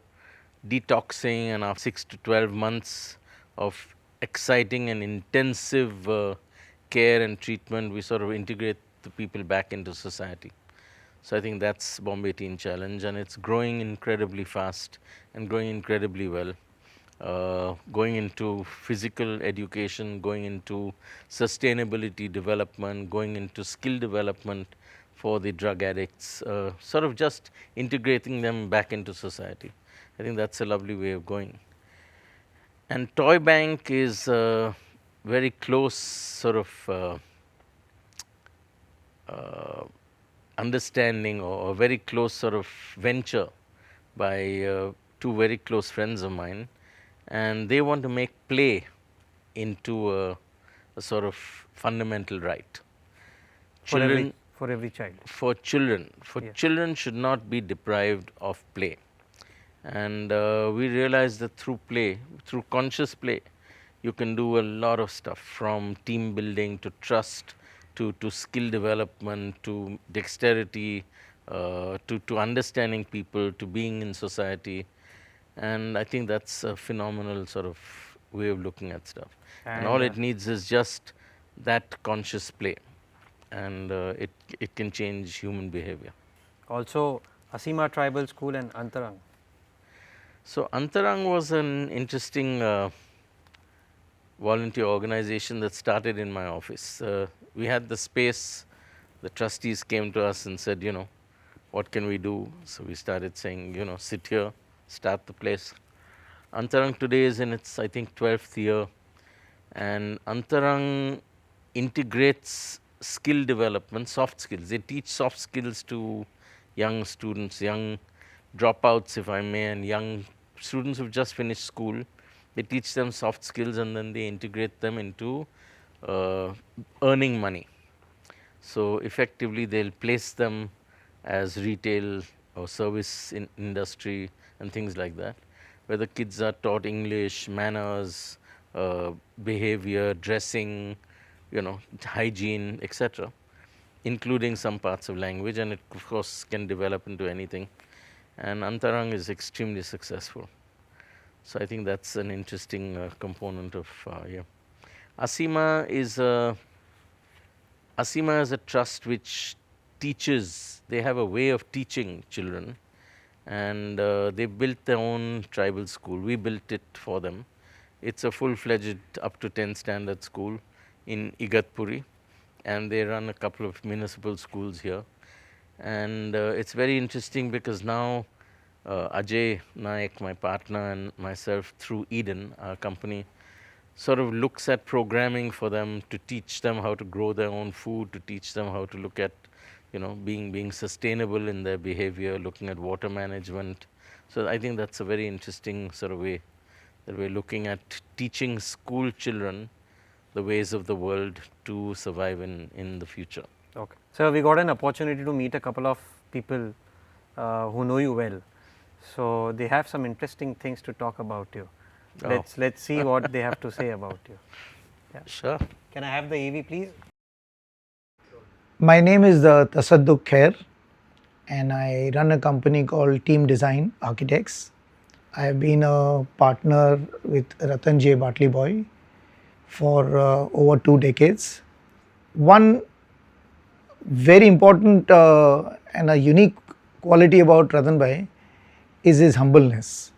S2: detoxing and after 6 to 12 months of exciting and intensive care and treatment, we sort of integrate the people back into society. So I think that's Bombay Teen Challenge, and it's growing incredibly fast and growing incredibly well. Going into physical education, going into sustainability development, going into skill development for the drug addicts, sort of just integrating them back into society. I think that's a lovely way of going. And Toy Bank is a very close sort of understanding or a very close sort of venture by two very close friends of mine, and they want to make play into a sort of fundamental right.
S3: For every child.
S2: For children,
S3: Yeah.
S2: children should not be deprived of play, and we realize that through play, through conscious play, you can do a lot of stuff, from team building to trust to skill development to dexterity to understanding people to being in society. And I think that's a phenomenal sort of way of looking at stuff. And all it needs is just that conscious play, and it can change human behavior.
S3: Also, Asima Tribal School and Antarang.
S2: So Antarang was an interesting volunteer organization that started in my office. We had the space. The trustees came to us and said, what can we do? So we started saying, sit here, start the place. Antarang today is in its, I think, 12th year. And Antarang integrates skill development, soft skills. They teach soft skills to young students, young dropouts, if I may, and young students who've just finished school. They teach them soft skills, and then they integrate them into earning money. So effectively, they'll place them as retail or service in industry and things like that, where the kids are taught English, manners, behavior, dressing, hygiene, etc., including some parts of language, and it of course can develop into anything. And Antarang is extremely successful. So I think that's an interesting component of Asima is a trust which teaches. They have a way of teaching children, and they built their own tribal school. We built it for them. It's a full-fledged up to 10 standard school in Igatpuri, and they run a couple of municipal schools here. And it's very interesting because now Ajay Naik, my partner, and myself, through Eden, our company, sort of looks at programming for them to teach them how to grow their own food, to teach them how to look at being sustainable in their behavior, looking at water management. So I think that's a very interesting sort of way that we're looking at teaching school children the ways of the world to survive in the future.
S3: Okay. So we got an opportunity to meet a couple of people who know you well. So they have some interesting things to talk about you.
S2: Oh.
S3: Let's see what they have to say about you. Yeah.
S2: Sure.
S3: Can I have the AV, please?
S4: My name is Tasadduk Khair and I run a company called Team Design Architects. I have been a partner with Ratan Batliboi for over 2 decades. One very important and a unique quality about Ratan Bhai is his humbleness,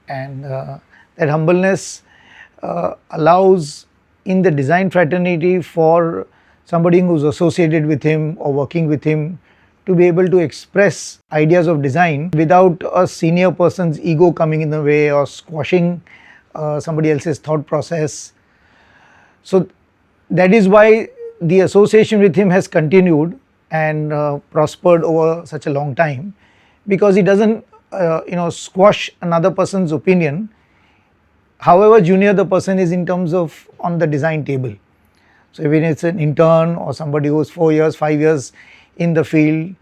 S4: and that humbleness allows in the design fraternity for somebody who's associated with him or working with him to be able to express ideas of design without a senior person's ego coming in the way or squashing somebody else's thought process. So that is why the association with him has continued and prospered over such a long time, because he doesn't squash another person's opinion, however junior the person is in terms of on the design table. So even if it's an intern or somebody who's 4 years, 5 years in the field,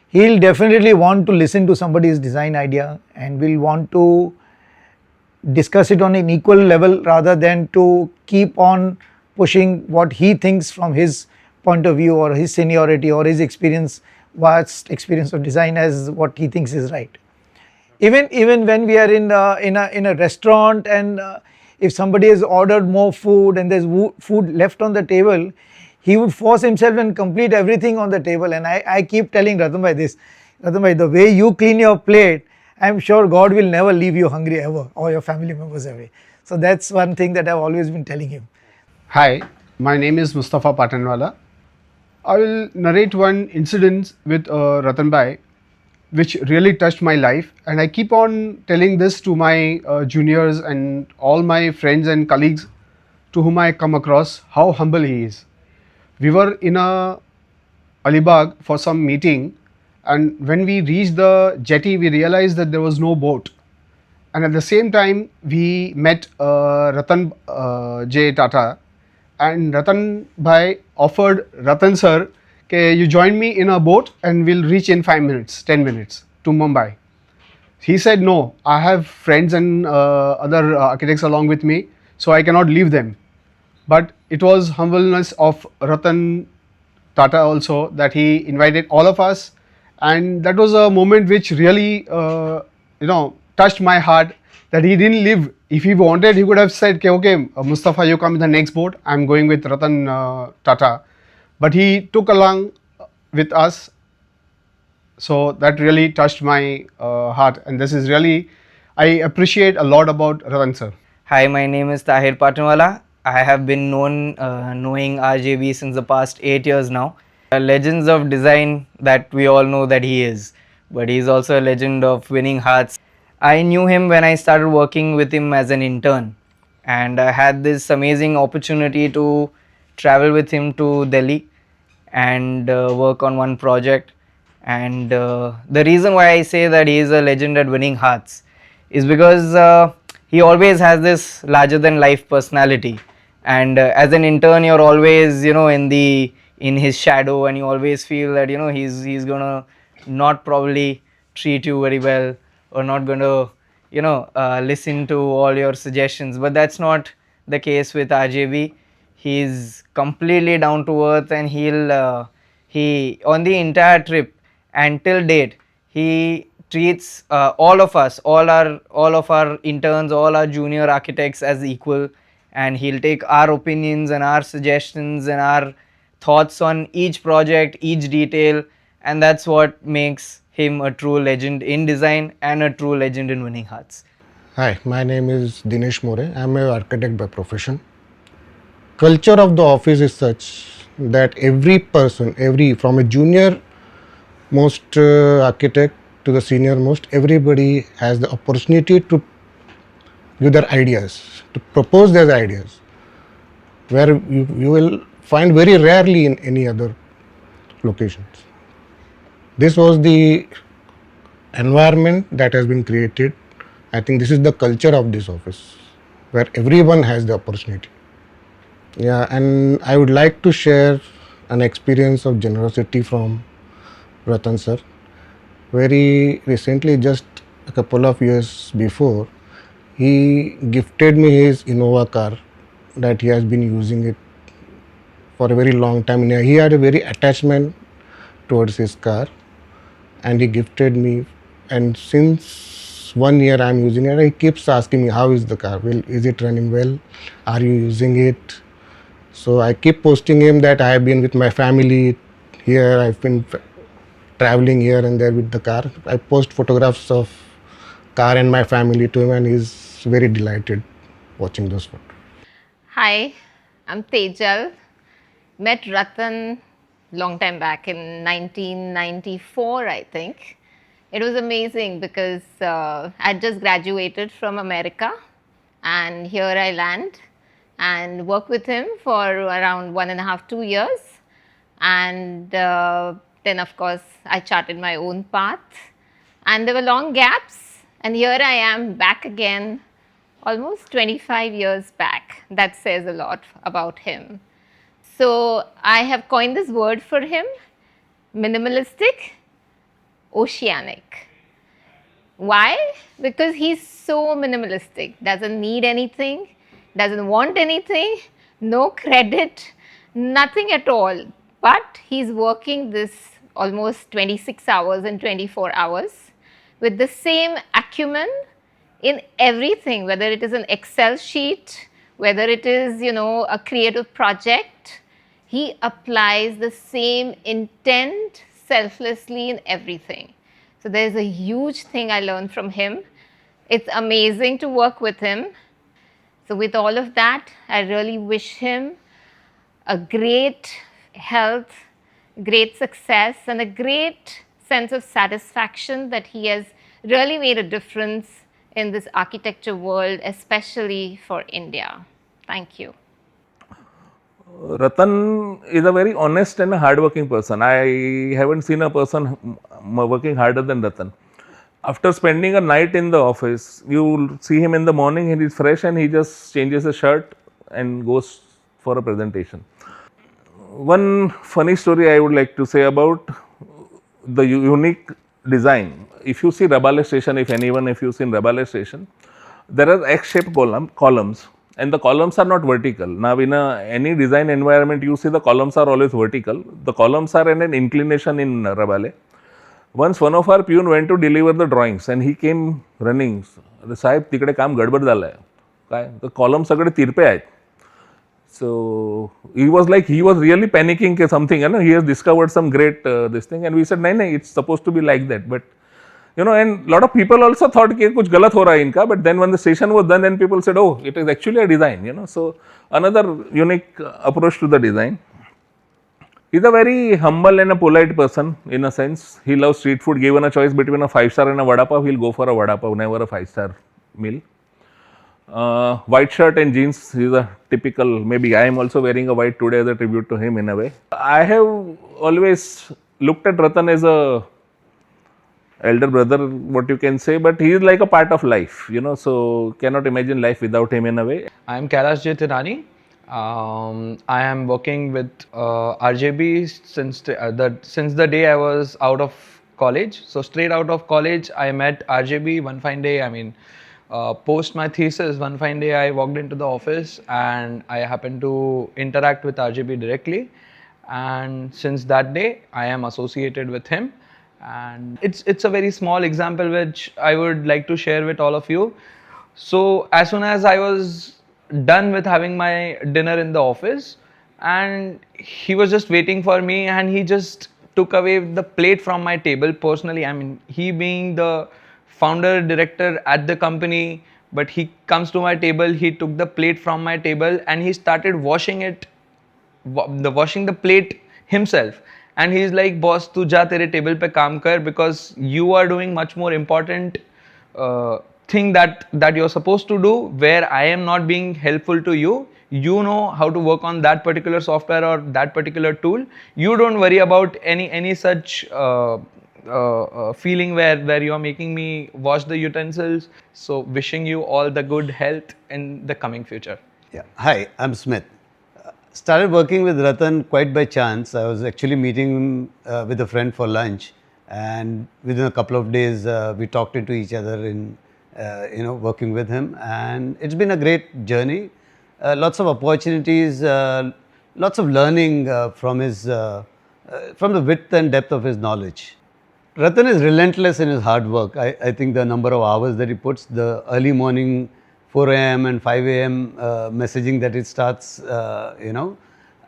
S4: he'll definitely want to listen to somebody's design idea and will want to discuss it on an equal level rather than to keep on pushing what he thinks from his point of view or his seniority or his experience, vast experience of design, as what he thinks is right. Even when we are in a restaurant and if somebody has ordered more food and there's food left on the table, he would force himself and complete everything on the table. And I keep telling Ratan Bhai this, Ratan Bhai, the way you clean your plate, I'm sure God will never leave you hungry ever, or your family members ever. So that's one thing that I've always been telling him.
S5: Hi, my name is Mustafa Patanwala. I will narrate one incident with Ratan Bhai which really touched my life, and I keep on telling this to my juniors and all my friends and colleagues to whom I come across, how humble he is. We were in a Alibag for some meeting, and when we reached the jetty we realized that there was no boat, and at the same time we met Ratan J. Tata, and Ratan Bhai offered Ratan sir, okay, you join me in a boat and we'll reach in 5 minutes, 10 minutes to Mumbai. He said, no, I have friends and other architects along with me, so I cannot leave them. But it was humbleness of Ratan Tata also that he invited all of us, and that was a moment which really touched my heart, that he didn't leave. If he wanted, he could have said, okay, Mustafa, you come in the next boat, I'm going with Ratan Tata. But he took along with us, so that really touched my heart, and this is really, I appreciate a lot about Ratan sir.
S6: Hi, my name is Tahir Patanwala. I have been knowing RJB since the past 8 years now. Legends of design that we all know that he is, but he is also a legend of winning hearts. I knew him when I started working with him as an intern, and I had this amazing opportunity to travel with him to Delhi and work on one project. And the reason why I say that he is a legend at winning hearts is because he always has this larger than life personality, and as an intern you're always in his shadow, and you always feel that he's gonna not probably treat you very well, or not going to listen to all your suggestions. But that's not the case with RJB. He's completely down to earth, and he on the entire trip and till date he treats all of us, all of our interns, all our junior architects as equal, and he'll take our opinions and our suggestions and our thoughts on each project, each detail, and that's what makes him a true legend in design and a true legend in winning hearts.
S7: Hi, my name is Dinesh More. I am an architect by profession. Culture of the office is such that every person, from a junior most architect to the senior most, everybody has the opportunity to give their ideas, to propose their ideas, where you will find very rarely in any other locations. This was the environment that has been created. I think this is the culture of this office where everyone has the opportunity. Yeah, and I would like to share an experience of generosity from Ratan sir. Very recently, just a couple of years before, he gifted me his Innova car that he has been using it for a very long time. He had a very attachment towards his car and he gifted me, and since 1 year I'm using it. He keeps asking me, how is the car, well, is it running well, are you using it? So I keep posting him that I have been with my family here, I've been traveling here and there with the car. I post photographs of car and my family to him, and he's very delighted watching those photos.
S8: Hi, I'm Tejal. Met Ratan long time back in 1994, I think. It was amazing because I just graduated from America and here I land and work with him for around 1.5, 2 years. And then, of course, I charted my own path. And there were long gaps, and here I am back again almost 25 years back. That says a lot about him. So I have coined this word for him: minimalistic, oceanic. Why? Because he's so minimalistic, doesn't need anything, doesn't want anything, no credit, nothing at all. But he's working this almost 26 hours and 24 hours with the same acumen in everything, whether it is an Excel sheet, whether it is, a creative project. He applies the same intent selflessly in everything. So there's a huge thing I learned from him. It's amazing to work with him. So with all of that, I really wish him a great health, great success, and a great sense of satisfaction that he has really made a difference in this architecture world, especially for India. Thank you.
S9: Ratan is a very honest and a hardworking person. I haven't seen a person working harder than Ratan. After spending a night in the office, you will see him in the morning and he's fresh and he just changes his shirt and goes for a presentation. One funny story I would like to say about the unique design. If you see Rabale station, if you've seen Rabale station, there are X-shaped columns, and the columns are not vertical. Now in any design environment, you see the columns are always vertical. The columns are in an inclination in Rabale. Once one of our peon went to deliver the drawings and he came running. साहेब तिकडे काम गडबड झालं आहे काय, the columns सगळे तिरपे आहेत. So he was really panicking something, he has discovered some great this thing, and we said, no, it's supposed to be like that. But and a lot of people also thought कि कुछ गलत हो रहा है इनका, but then when the station was done, then people said, oh, it is actually a design, so another unique approach to the design. He's a very humble and a polite person in a sense. He loves street food. Given a choice between a 5-star and a vada pav, he'll go for a vada pav, never a 5-star meal. White shirt and jeans, he's a typical, maybe I am also wearing a white today as a tribute to him in a way. I have always looked at Ratan as a elder brother, what you can say, but he is like a part of life, so cannot imagine life without him in a way.
S10: I am Kailash J. Tirani. I am working with RJB since the day I was out of college. So straight out of college, I met RJB one fine day. Post my thesis, one fine day I walked into the office and I happened to interact with RJB directly. And since that day, I am associated with him. And it's a very small example which I would like to share with all of you. So as soon as I was done with having my dinner in the office, and he was just waiting for me, and he just took away the plate from my table personally. He being the founder director at the company, but he comes to my table, he took the plate from my table and he started washing the plate himself. And he's like, boss, tu ja tere table pe kaam kar, because you are doing much more important thing that you're supposed to do, where I am not being helpful to you. You know how to work on that particular software or that particular tool. You don't worry about any such feeling where you are making me wash the utensils. So wishing you all the good health in the coming future.
S11: Yeah. Hi, I'm Smith. Started working with Ratan quite by chance. I was actually meeting him with a friend for lunch, and within a couple of days, we talked into each other in, working with him, and it's been a great journey. Lots of opportunities, lots of learning from the width and depth of his knowledge. Ratan is relentless in his hard work. I think the number of hours that he puts, the early morning 4 a.m. and 5 a.m. Messaging that it starts,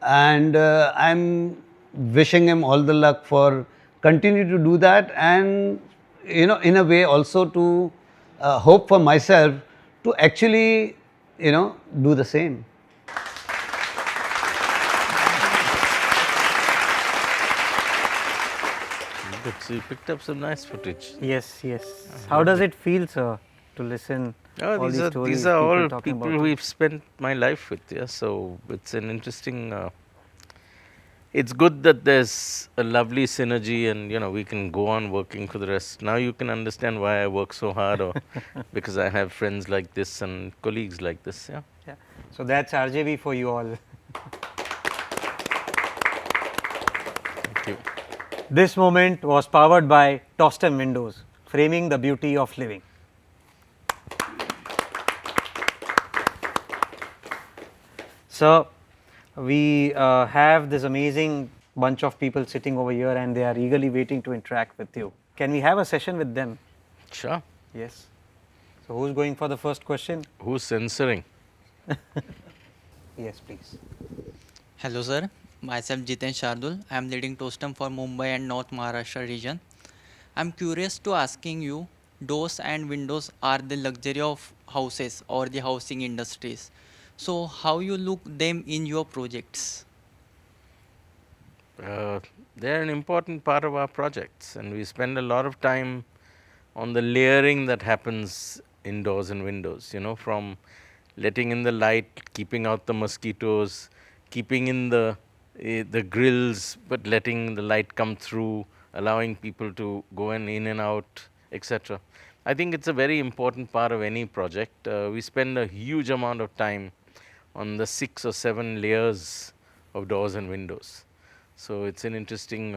S11: and I'm wishing him all the luck for continue to do that, and in a way also to hope for myself to actually do the same.
S2: Good. So you picked up some nice footage.
S3: Yes, yes. How does it feel, sir, to listen
S2: Oh,
S3: all these stories?
S2: these are all
S3: talking
S2: people
S3: about
S2: who
S3: it?
S2: we've spent my life with. Yeah, so it's an interesting. It's good that there's a lovely synergy, and we can go on working for the rest. Now you can understand why I work so hard, or because I have friends like this and colleagues like this. Yeah.
S3: Yeah. So that's RJB for you all.
S2: Thank you.
S3: This moment was powered by Tostem Windows, framing the beauty of living. So, we have this amazing bunch of people sitting over here, and they are eagerly waiting to interact with you. Can we have a session with them?
S2: Sure.
S3: Yes. So, who's going for the first question?
S2: Who's censoring?
S3: Yes, please.
S12: Hello sir, myself Jiten Shardul. I am leading Tostem for Mumbai and North Maharashtra region. I am curious to asking you, doors and windows are the luxury of houses or the housing industries. So how you look them in your projects?
S2: They're an important part of our projects, and we spend a lot of time on the layering that happens in doors and windows, from letting in the light, keeping out the mosquitoes, keeping in the grills, but letting the light come through, allowing people to go in and out, etc. I think it's a very important part of any project. We spend a huge amount of time on the 6 or 7 layers of doors and windows. So it's an interesting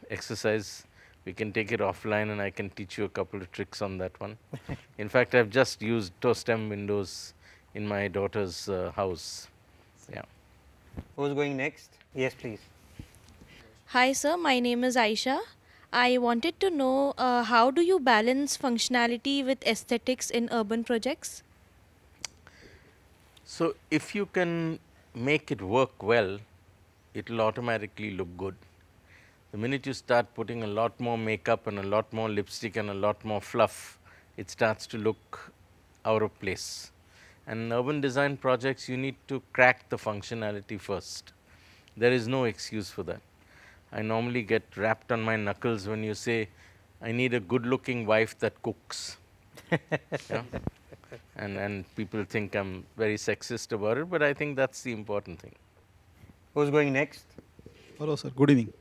S2: exercise. We can take it offline, and I can teach you a couple of tricks on that one. In fact, I've just used Tostem windows in my daughter's house. Yeah.
S3: Who's going next? Yes, please.
S13: Hi, sir. My name is Aisha. I wanted to know how do you balance functionality with aesthetics in urban projects?
S2: So if you can make it work well, it will automatically look good. The minute you start putting a lot more makeup and a lot more lipstick and a lot more fluff, it starts to look out of place. And in urban design projects, you need to crack the functionality first. There is no excuse for that. I normally get rapped on my knuckles when you say, I need a good looking wife that cooks. Yeah? And people think I'm very sexist about it, but I think that's the important thing.
S3: Who's going next?
S14: Hello, sir. Good evening.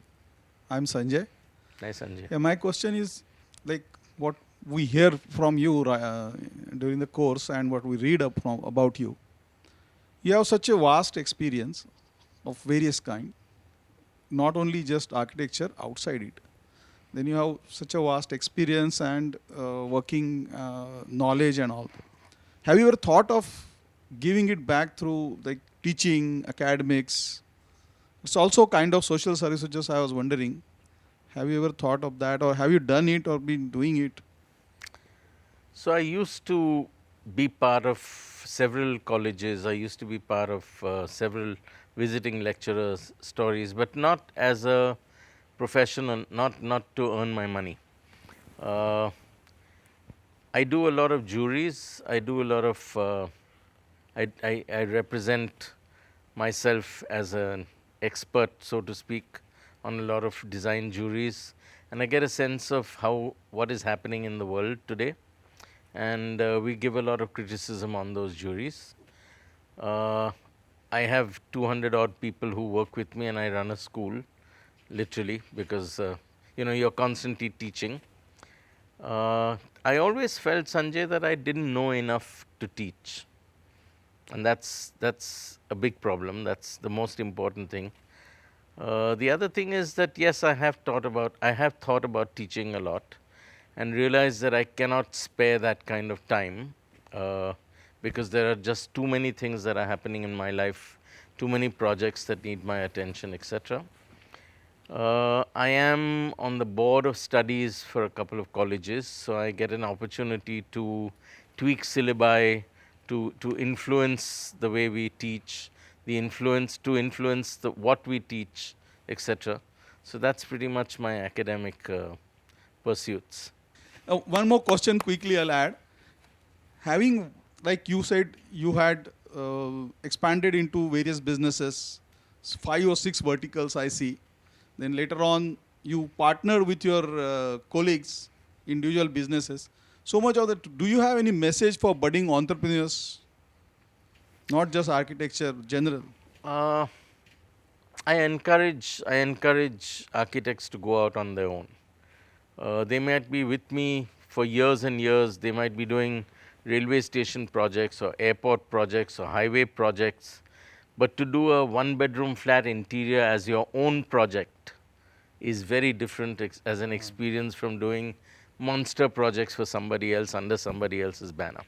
S14: I'm Sanjay.
S2: Nice, Sanjay.
S14: Yeah, my question is like what we hear from you during the course and what we read about you. You have such a vast experience of various kind, not only just architecture outside it. Then you have such a vast experience and working knowledge and all. Have you ever thought of giving it back through like teaching, academics? It's also kind of social service, just I was wondering. Have you ever thought of that, or have you done it or been doing it?
S2: So I used to be part of several colleges. I used to be part of several visiting lecturers' stories, but not as a professional, not to earn my money. I do a lot of juries. I do a lot of. I represent myself as an expert, so to speak, on a lot of design juries, and I get a sense of what is happening in the world today, and we give a lot of criticism on those juries. I have 200 odd people who work with me, and I run a school, literally, because you're constantly teaching. I always felt, Sanjay, that I didn't know enough to teach. And that's a big problem. That's the most important thing. The other thing is that, yes, I have thought about teaching a lot and realized that I cannot spare that kind of time because there are just too many things that are happening in my life, too many projects that need my attention, etc. I am on the board of studies for a couple of colleges, so I get an opportunity to tweak syllabi, to influence the way we teach, to influence what we teach, etc. So that's pretty much my academic pursuits.
S14: One more question quickly I'll add. Having, like you said, you had expanded into various businesses, 5 or 6 verticals I see. Then later on, you partner with your colleagues, individual businesses. So much of that. Do you have any message for budding entrepreneurs? Not just architecture, general.
S2: I encourage architects to go out on their own. They might be with me for years and years. They might be doing railway station projects or airport projects or highway projects. But to do a 1-bedroom flat interior as your own project is very different as an experience from doing monster projects for somebody else under somebody else's banner.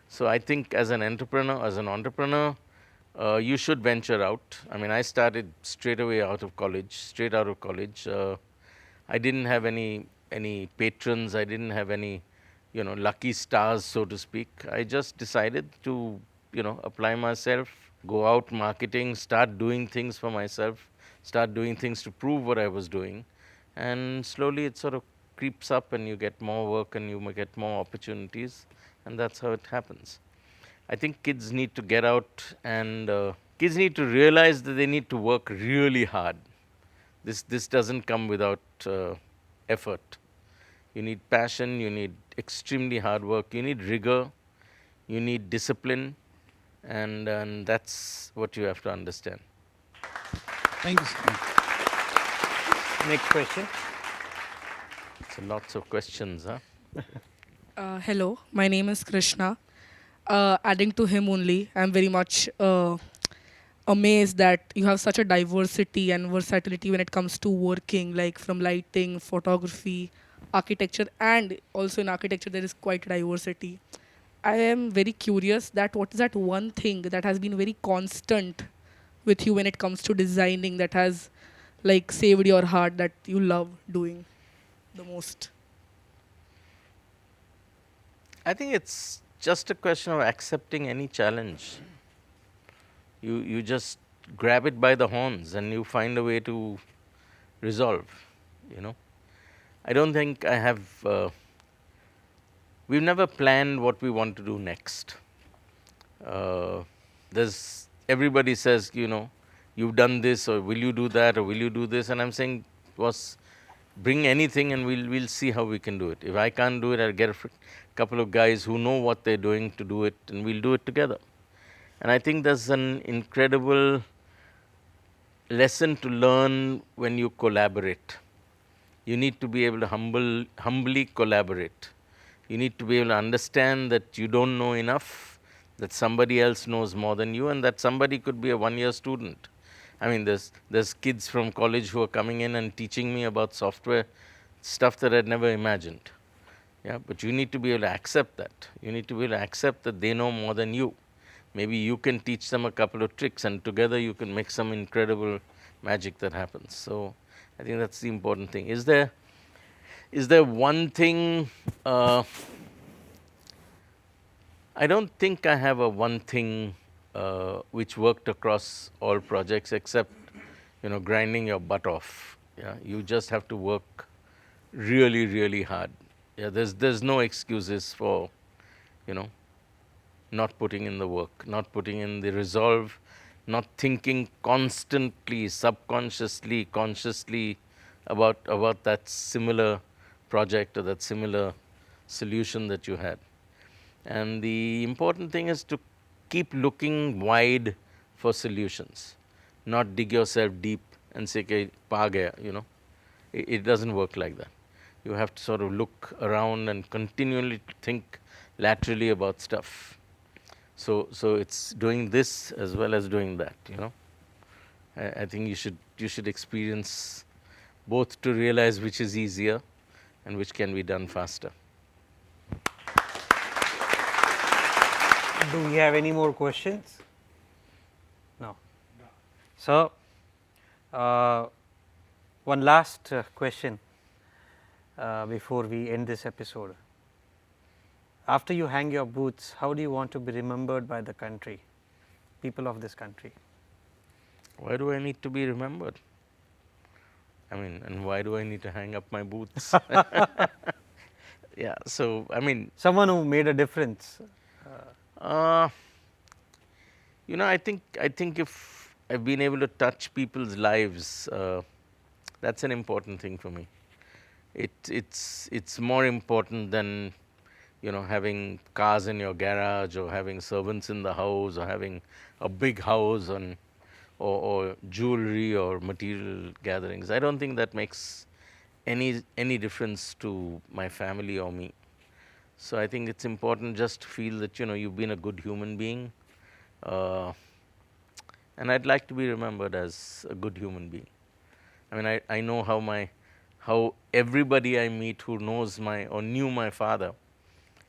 S2: So I think as an entrepreneur, you should venture out. I mean, I started straight out of college. I didn't have any patrons. I didn't have any, lucky stars, so to speak. I just decided to, apply myself, go out marketing, start doing things for myself, start doing things to prove what I was doing. And slowly it sort of creeps up and you get more work and you get more opportunities. And that's how it happens. I think kids need to get out and kids need to realize that they need to work really hard. This doesn't come without effort. You need passion, you need extremely hard work, you need rigor, you need discipline, and that's what you have to understand.
S14: Thank you, sir.
S3: Next question.
S2: So lots of questions, huh?
S15: Hello, my name is Krishna. Adding to him only, I'm very much amazed that you have such a diversity and versatility when it comes to working, like from lighting, photography, architecture, and also in architecture there is quite diversity. I am very curious that what is that one thing that has been very constant with you when it comes to designing that has like saved your heart that you love doing the most?
S2: I think it's just a question of accepting any challenge. You just grab it by the horns and you find a way to resolve, I don't think I have, we've never planned what we want to do next. Everybody says, you've done this or will you do that or will you do this? And I'm saying, bring anything and we'll see how we can do it. If I can't do it, I'll get a couple of guys who know what they're doing to do it and we'll do it together. And I think there's an incredible lesson to learn when you collaborate. You need to be able to humbly collaborate. You need to be able to understand that you don't know enough, that somebody else knows more than you, and that somebody could be a 1-year student. I mean, there's kids from college who are coming in and teaching me about software, stuff that I'd never imagined. Yeah, but you need to be able to accept that. You need to be able to accept that they know more than you. Maybe you can teach them a couple of tricks and together you can make some incredible magic that happens. So I think that's the important thing. Is there one thing, I don't think I have a one thing which worked across all projects except, grinding your butt off. Yeah, you just have to work really, really hard. Yeah, there's no excuses for, not putting in the work, not putting in the resolve, not thinking constantly, subconsciously, consciously about that similar project or that similar solution that you had. And the important thing is to keep looking wide for solutions, not dig yourself deep and say, "Okay, pa gaya," It doesn't work like that. You have to sort of look around and continually think laterally about stuff. So it's doing this as well as doing that, you know. I think you should experience both to realize which is easier and which can be done faster.
S3: Do we have any more questions? No. So, one last question before we end this episode. After you hang your boots, how do you want to be remembered by the country, people of this country?
S2: Why do I need to be remembered? I mean, and why do I need to hang up my boots? Yeah, so I mean,
S3: someone who made a difference.
S2: You know, I think if I've been able to touch people's lives, that's an important thing for me. It's more important than, you know, having cars in your garage or having servants in the house or having a big house or jewelry or material gatherings. I don't think that makes any difference to my family or me. So I think it's important just to feel that, you know, you've been a good human being, and I'd like to be remembered as a good human being. I mean, I know how everybody I meet who knows or knew my father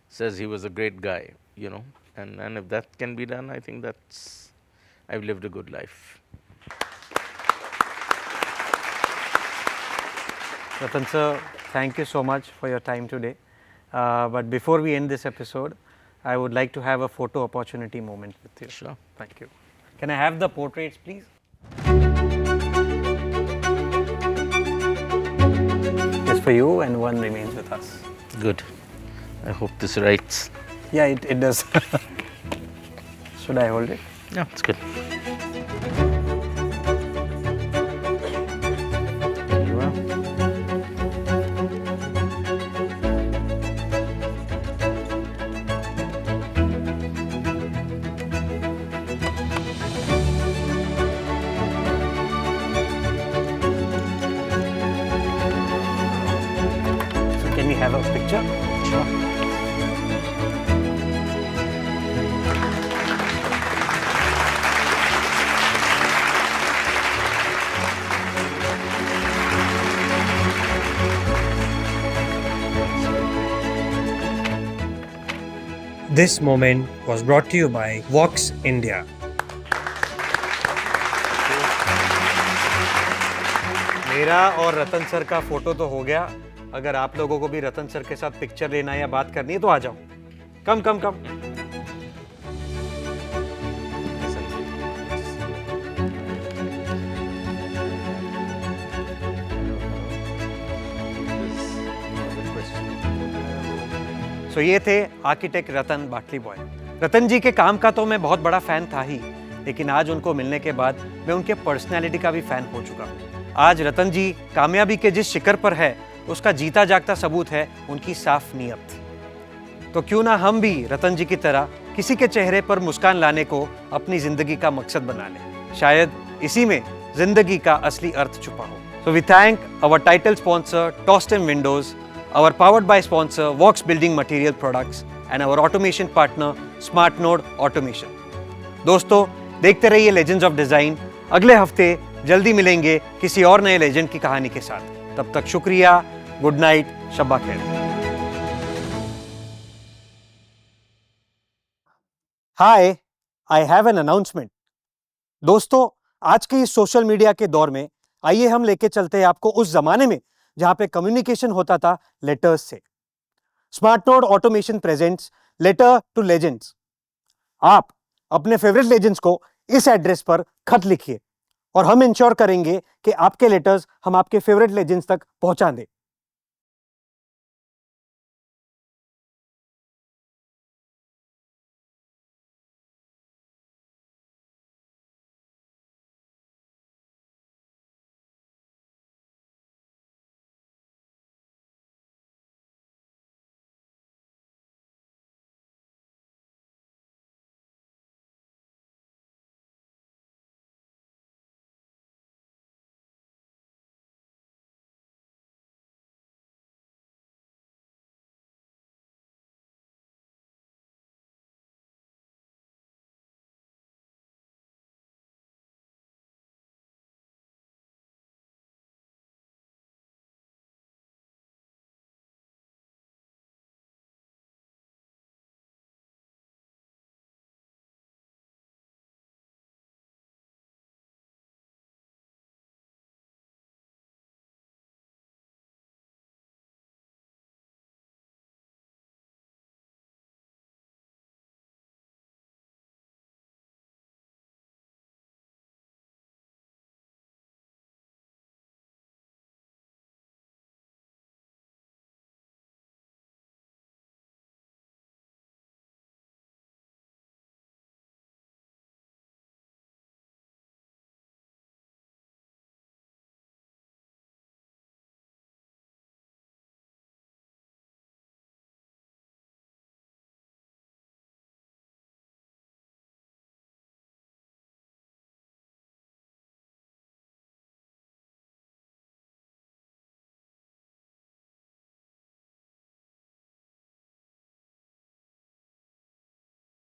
S2: says he was a great guy, you know, and if that can be done, I think I've lived a good life.
S3: Ratan sir, thank you so much for your time today. But before we end this episode, I would like to have a photo opportunity moment with you.
S2: Sure.
S3: Thank you. Can I have the portraits, please? It's for you, and one remains with us.
S2: Good. I hope this writes.
S3: Yeah, it does. Should I hold it?
S2: Yeah, it's good.
S3: Can we have a picture?
S2: Sure.
S3: This moment was brought to you by Vox India. मेरा और रतन sir का photo तो हो गया. अगर आप लोगों को भी रतन सर के साथ पिक्चर लेना या बात करनी है तो आ जाओ. कम कम कम. तो ये थे आर्किटेक्ट रतन बाटलीबॉय. रतन जी के काम का तो मैं बहुत बड़ा फैन था ही, लेकिन आज उनको मिलने के बाद मैं उनके पर्सनैलिटी का भी फैन हो चुका हूँ. आज रतन जी कामयाबी के जिस शिखर पर है, उसका जीता जागता सबूत है उनकी साफ नीयत. तो क्यों ना हम भी रतन जी की तरह किसी के चेहरे पर मुस्कान लाने को अपनी जिंदगी का मकसद बना लें. शायद इसी में जिंदगी का असली अर्थ छुपा हो. So we thank our title sponsor Tostem Windows, our powered by sponsor Vox Building Material Products and our automation partner Smart Node Automation. दोस्तों, देखते रहिए Legends of Design. अगले हफ्ते जल्दी मिलेंगे किसी और नए लेजेंड की कहानी के साथ. तब तक शुक्रिया, गुड नाइट, शब्बा खैर. हाय, आई हैव एन अनाउंसमेंट. दोस्तों, आज के इस सोशल मीडिया के दौर में आइए हम लेके चलते हैं आपको उस जमाने में जहां पे कम्युनिकेशन होता था लेटर्स से. Smart node automation presents letter to legends. आप अपने फेवरेट लेजेंड्स को इस एड्रेस पर खत लिखिए और हम इंश्योर करेंगे कि आपके लेटर्स हम आपके फेवरेट लेजेंड्स तक पहुंचा दें.